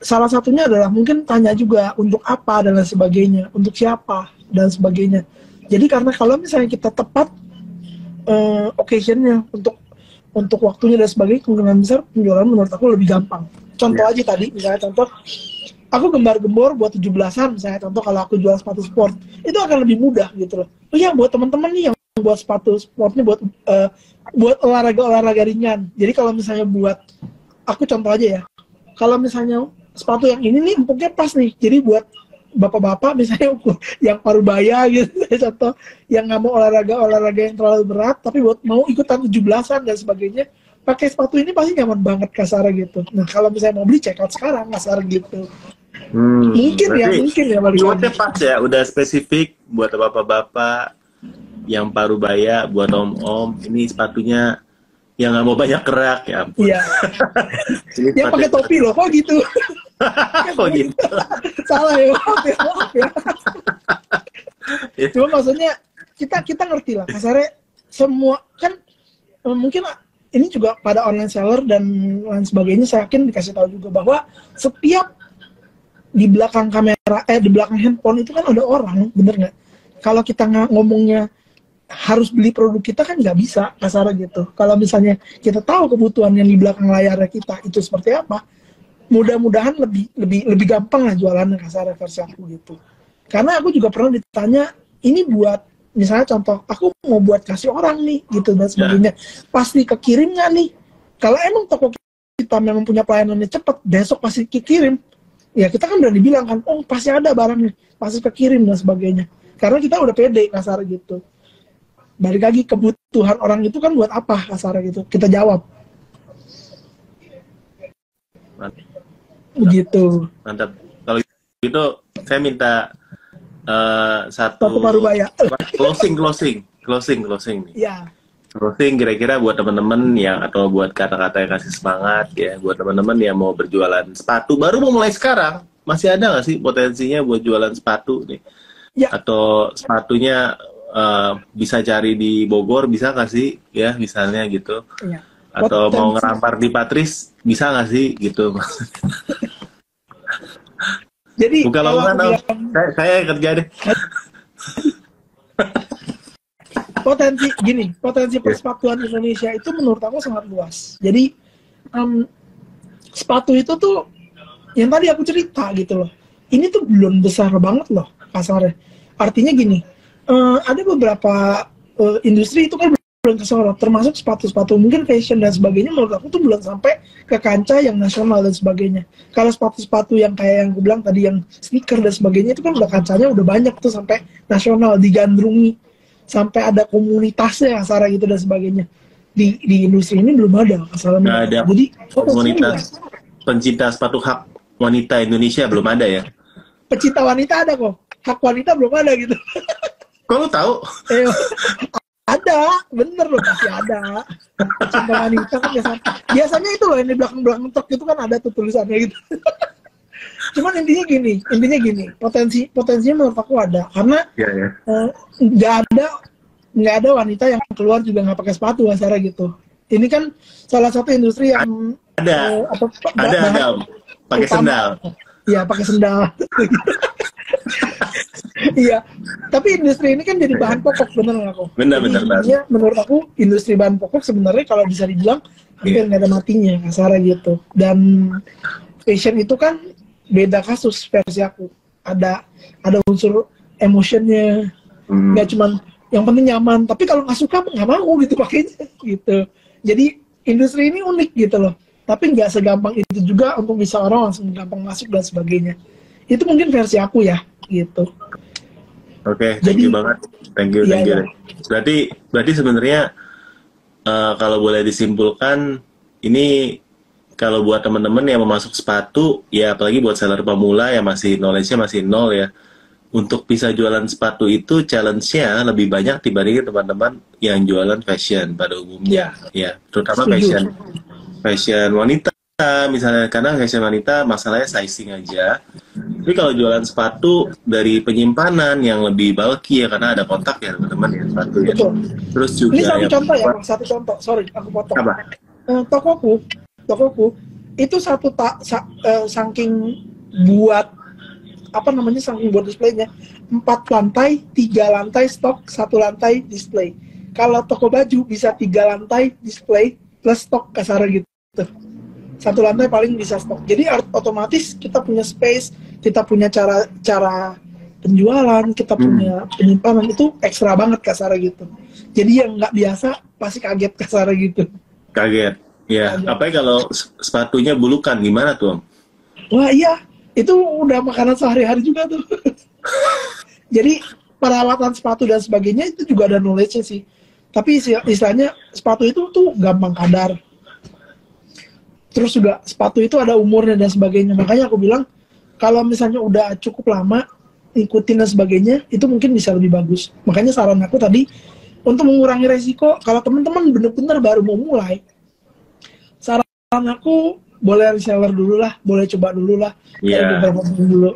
salah satunya adalah mungkin tanya juga untuk apa dan lain sebagainya, untuk siapa dan sebagainya. Jadi karena kalau misalnya kita tepat occasion-nya untuk waktunya dan sebagainya, kemungkinan besar penjualan menurut aku lebih gampang. Contoh aja tadi, misalnya contoh aku gembar-gembor buat 17-an, misalnya contoh kalau aku jual sepatu sport, itu akan lebih mudah gitu loh. Oh ya, buat teman-teman nih yang buat sepatu sportnya buat olahraga ringan. Jadi kalau misalnya buat aku contoh aja ya, kalau misalnya sepatu yang ini nih empuknya pas nih, jadi buat bapak-bapak misalnya yang parubaya gitu, contoh yang nggak mau olahraga yang terlalu berat, tapi buat mau ikutan 17-an dan sebagainya, pakai sepatu ini pasti nyaman banget kasar gitu. Nah kalau misalnya mau beli, check out sekarang kasar gitu. Mungkin ya keywordnya pas ya, udah spesifik buat bapak-bapak yang parubaya, buat om-om, ini sepatunya yang nggak mau banyak gerak ya ampun. Iya. Yang pakai topi loh, kok gitu? Kok gitu? Salah ya, maaf ya. Cuma maksudnya kita ngerti lah, kasarnya semua kan mungkin ini juga pada online seller dan lain sebagainya, saya yakin dikasih tahu juga bahwa setiap di belakang kamera, di belakang handphone itu kan ada orang, bener nggak? Kalau kita ngomongnya harus beli produk kita kan nggak bisa kasarnya gitu. Kalau misalnya kita tahu kebutuhan yang di belakang layarnya kita itu seperti apa, mudah-mudahan lebih gampang lah jualannya kasarnya versi aku gitu. Karena aku juga pernah ditanya, ini buat misalnya contoh, aku mau buat kasih orang nih gitu dan sebagainya, pasti kekirim nggak nih? Kalau emang toko kita memang punya pelayanannya cepat, besok pasti kekirim. Ya kita kan berani bilang kan, oh pasti ada barangnya, pasti kekirim dan sebagainya. Karena kita udah pede kasar gitu. Balik lagi, kebutuhan orang itu kan buat apa kasarnya gitu, kita jawab. Begitu. Mantap. Kalau gitu saya minta satu parubaya. closing nih. Ya. Closing kira-kira buat teman-teman yang, atau buat kata-kata yang kasih semangat ya, buat teman-teman yang mau berjualan sepatu, baru mau mulai sekarang, masih ada nggak sih potensinya buat jualan sepatu nih? Ya. Atau sepatunya bisa cari di Bogor, bisa nggak sih ya misalnya gitu? Ya. Atau mau ngerampar di Patris, bisa nggak sih gitu? Jadi buka lowongan dong, saya kerja deh. Potensi persepatuan Indonesia itu menurut aku sangat luas. Jadi sepatu itu tuh yang tadi aku cerita gitu loh, ini tuh belum besar banget loh kasarnya. Artinya gini, ada beberapa industri itu kan belum kesorot, termasuk sepatu-sepatu mungkin fashion dan sebagainya. Menurut aku tuh belum sampai ke kancah yang nasional dan sebagainya. Kalau sepatu-sepatu yang kayak yang gue bilang tadi, yang sneaker dan sebagainya, itu kan udah kancahnya udah banyak tuh sampai nasional, digandrungi, sampai ada komunitasnya Sarah gitu dan sebagainya. Di industri ini belum ada masalah. Nggak ada. Jadi Komunitas pencinta sepatu hak wanita Indonesia belum ada ya? Pecinta wanita ada kok, hak wanita belum ada gitu. Kok lu tahu? Ada, bener loh, pasti ada. Pecinta wanita kan biasanya itu loh yang di belakang-belakang truk itu kan ada tuh tulisannya gitu. Cuman intinya gini, potensinya menurut aku ada, karena nggak ada wanita yang keluar juga nggak pakai sepatu Sarah gitu. Ini kan salah satu industri yang ada pakai sendal. Iya, pakai sendal. Iya, tapi industri ini kan jadi bahan pokok, bener nggak kok? Benar. Menurut aku industri bahan pokok sebenarnya kalau bisa dibilang hampir nggak ada matinya, Sarah gitu. Dan fashion itu kan beda kasus versi aku. Ada unsur emotionnya, nggak cuman yang penting nyaman. Tapi kalau nggak suka nggak mau gitu pakainya gitu. Jadi industri ini unik gitu loh. Tapi nggak segampang itu juga untuk bisa orang langsung gampang masuk dan sebagainya. Itu mungkin versi aku ya, gitu. Oke, thank you banget. Thank you. Berarti sebenarnya kalau boleh disimpulkan, ini kalau buat teman-teman yang mau masuk sepatu, ya apalagi buat seller pemula yang masih knowledge-nya masih nol ya, untuk bisa jualan sepatu itu challenge-nya lebih banyak dibandingin teman-teman yang jualan fashion pada umumnya. Ya, terutama fashion wanita misalnya, karena fashion wanita masalahnya sizing aja. Tapi kalau jualan sepatu dari penyimpanan yang lebih bulky ya, karena ada kontak ya teman-teman ya sepatu ya. Terus juga ini satu contoh, sorry aku potong. Tokoku itu saking buat saking buat displaynya 4 lantai, 3 lantai stok, 1 lantai display. Kalau toko baju bisa 3 lantai display plus stok kasar gitu. 1 lantai paling bisa stok. Jadi otomatis kita punya space, kita punya cara penjualan, kita punya penyimpanan, itu ekstra banget kasar gitu. Jadi yang nggak biasa pasti kaget kasar gitu. Kaget. Ya, apalagi kalau sepatunya bulukan gimana tuh? Wah iya, itu udah makanan sehari-hari juga tuh. Jadi perawatan sepatu dan sebagainya itu juga ada knowledge-nya sih. Tapi istilahnya sepatu itu tuh gampang kadar. Terus juga sepatu itu ada umurnya dan sebagainya. Makanya aku bilang kalau misalnya udah cukup lama ikutin dan sebagainya, itu mungkin bisa lebih bagus. Makanya saran aku tadi untuk mengurangi resiko, kalau teman-teman bener-bener baru mau mulai, saran aku boleh reseller dulu lah, boleh coba dulu lah, beberapa bulan dulu,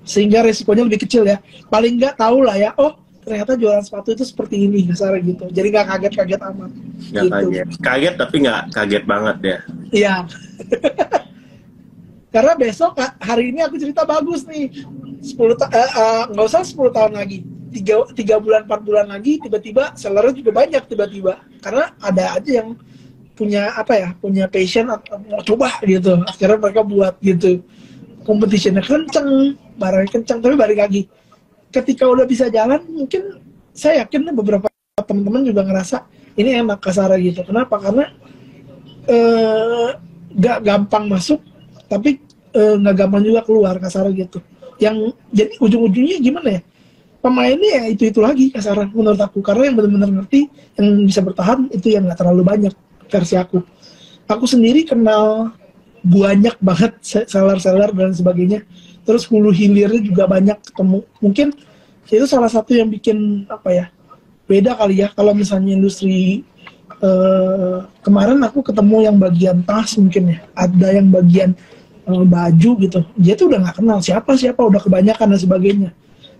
sehingga resikonya lebih kecil ya. Paling nggak tahu lah ya, oh ternyata jualan sepatu itu seperti ini, kasar gitu. Jadi nggak kaget-kaget amat. Nggak gitu. Kaget tapi nggak kaget banget ya. Iya. Karena besok hari ini aku cerita bagus nih, nggak usah 10 tahun lagi, 3 bulan 4 bulan lagi tiba-tiba sellernya juga banyak tiba-tiba. Karena ada aja yang punya punya passion atau mau coba gitu, akhirnya mereka buat gitu. Competitionnya kenceng, barangnya kenceng, tapi balik lagi ketika udah bisa jalan, mungkin saya yakin beberapa teman-teman juga ngerasa ini enak kasar gitu. Kenapa? Karena gak gampang masuk, tapi gak gampang juga keluar kasar gitu. Yang jadi ujung-ujungnya gimana ya? Pemainnya ya itu lagi kasar menurut aku. Karena yang benar-benar ngerti, yang bisa bertahan itu yang gak terlalu banyak versi aku. Aku sendiri kenal banyak banget seller-seller dan sebagainya. Terus hulu hilirnya juga banyak ketemu. Mungkin itu salah satu yang bikin beda kali ya. Kalau misalnya industri kemarin aku ketemu yang bagian tas mungkin ya. Ada yang bagian baju gitu. Dia tuh udah nggak kenal siapa udah kebanyakan dan sebagainya.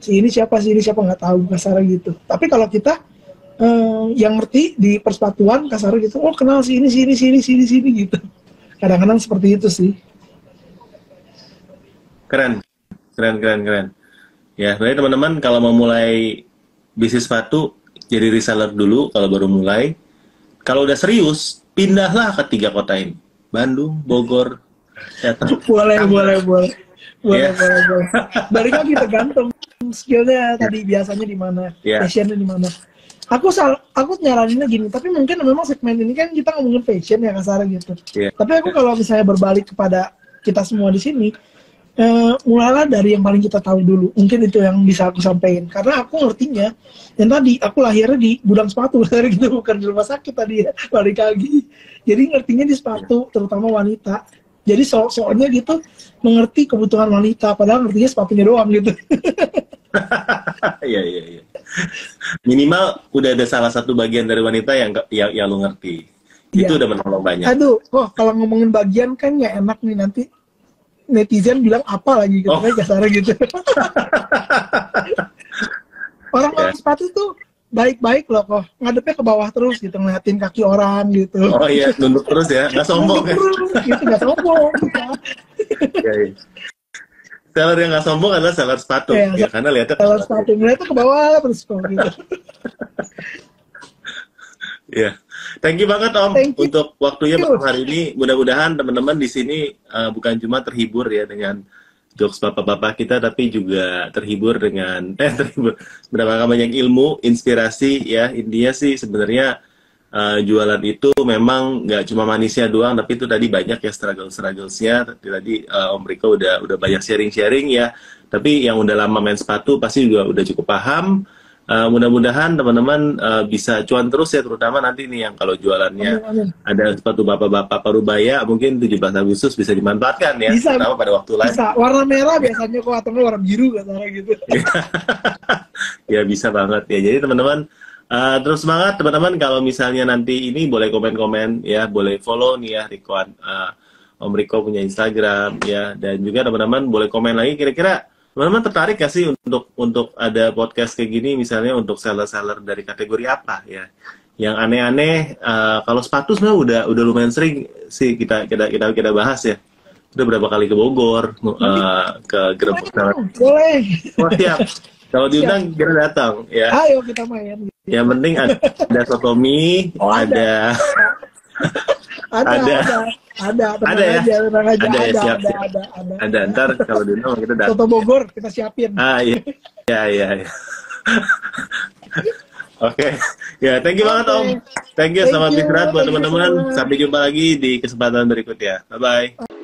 Si ini siapa nggak tahu kasar gitu. Tapi kalau kita yang ngerti di persepatuan kasar gitu, oh kenal si ini gitu. Kadang-kadang seperti itu sih. Keren. Ya, berarti teman-teman kalau mau mulai bisnis sepatu, jadi reseller dulu kalau baru mulai. Kalau udah serius, pindahlah ke 3 kota ini. Bandung, Bogor, boleh. Balik lagi tergantung skillnya tadi biasanya di mana, passionnya di mana. Aku nyaraninnya gini, tapi mungkin memang segmen ini kan kita ngomongin fashion ya kasar gitu. Yeah. Tapi aku kalau misalnya berbalik kepada kita semua di sini, mulailah dari yang paling kita tahu dulu. Mungkin itu yang bisa aku sampaikan. Karena aku ngertinya, yang tadi aku lahirnya di gudang sepatu, gitu, bukan di rumah sakit tadi ya, balik lagi. Jadi ngertinya di sepatu, terutama wanita. Jadi soalnya gitu, mengerti kebutuhan wanita, padahal ngertinya sepatunya doang gitu. Iya. Minimal udah ada salah satu bagian dari wanita yang lu ngerti. Itu udah menolong banyak. Aduh, kalau ngomongin bagian kan ya enak nih, nanti netizen bilang apa lagi gitu, kasarnya gitu. Orang-orang sepatu tuh baik-baik loh kok, ngadepnya ke bawah terus gitu, ngeliatin kaki orang gitu. Oh iya, nunduk terus ya, nggak sombong ya? Gitu, nggak sombong. Iya. Seller yang nggak sombong adalah seller sepatu, ya karena lihatnya seller sepatu, ngeliatnya ke bawah terus kok gitu. Iya, thank you banget Om untuk waktunya malam hari ini. Mudah-mudahan teman-teman di sini bukan cuma terhibur ya dengan jokes bapak-bapak kita, tapi juga terhibur dengan mendapatkan banyak ilmu, inspirasi ya. Intinya sih sebenarnya jualan itu memang nggak cuma manisnya doang, tapi itu tadi banyak ya strugglesnya. Tadi Om Riko udah banyak sharing ya. Tapi yang udah lama main sepatu pasti juga udah cukup paham. Mudah-mudahan teman-teman bisa cuan terus ya, terutama nanti nih yang kalau jualannya ada sepatu bapak-bapak Parubaya, mungkin 17 Agustus bisa dimanfaatkan ya, terutama pada waktu lain. Bisa, warna merah biasanya kok, atau warna biru katanya gitu. Ya bisa banget ya, jadi teman-teman terus semangat teman-teman. Kalau misalnya nanti ini boleh komen-komen ya, boleh follow nih ya Om Riko punya Instagram ya, dan juga teman-teman boleh komen lagi kira-kira teman-teman tertarik gak sih untuk ada podcast kayak gini, misalnya untuk seller-seller dari kategori apa ya? Yang aneh-aneh, kalau sepatu sebenarnya udah lumayan sering sih kita bahas ya. Udah berapa kali ke Bogor, ke Grebek. Boleh. Oh, siap. Kalau diundang kira datang ya. Ayo kita main. Yang penting ada sotomi, ada. Ada ya. Ada. Ntar kalau diundang kita datang. Soto Bogor kita siapin. Iya. Oke. Ya, thank you banget Om. Thank you, selamat istirahat buat teman-teman. Sampai jumpa lagi di kesempatan berikutnya. Bye bye.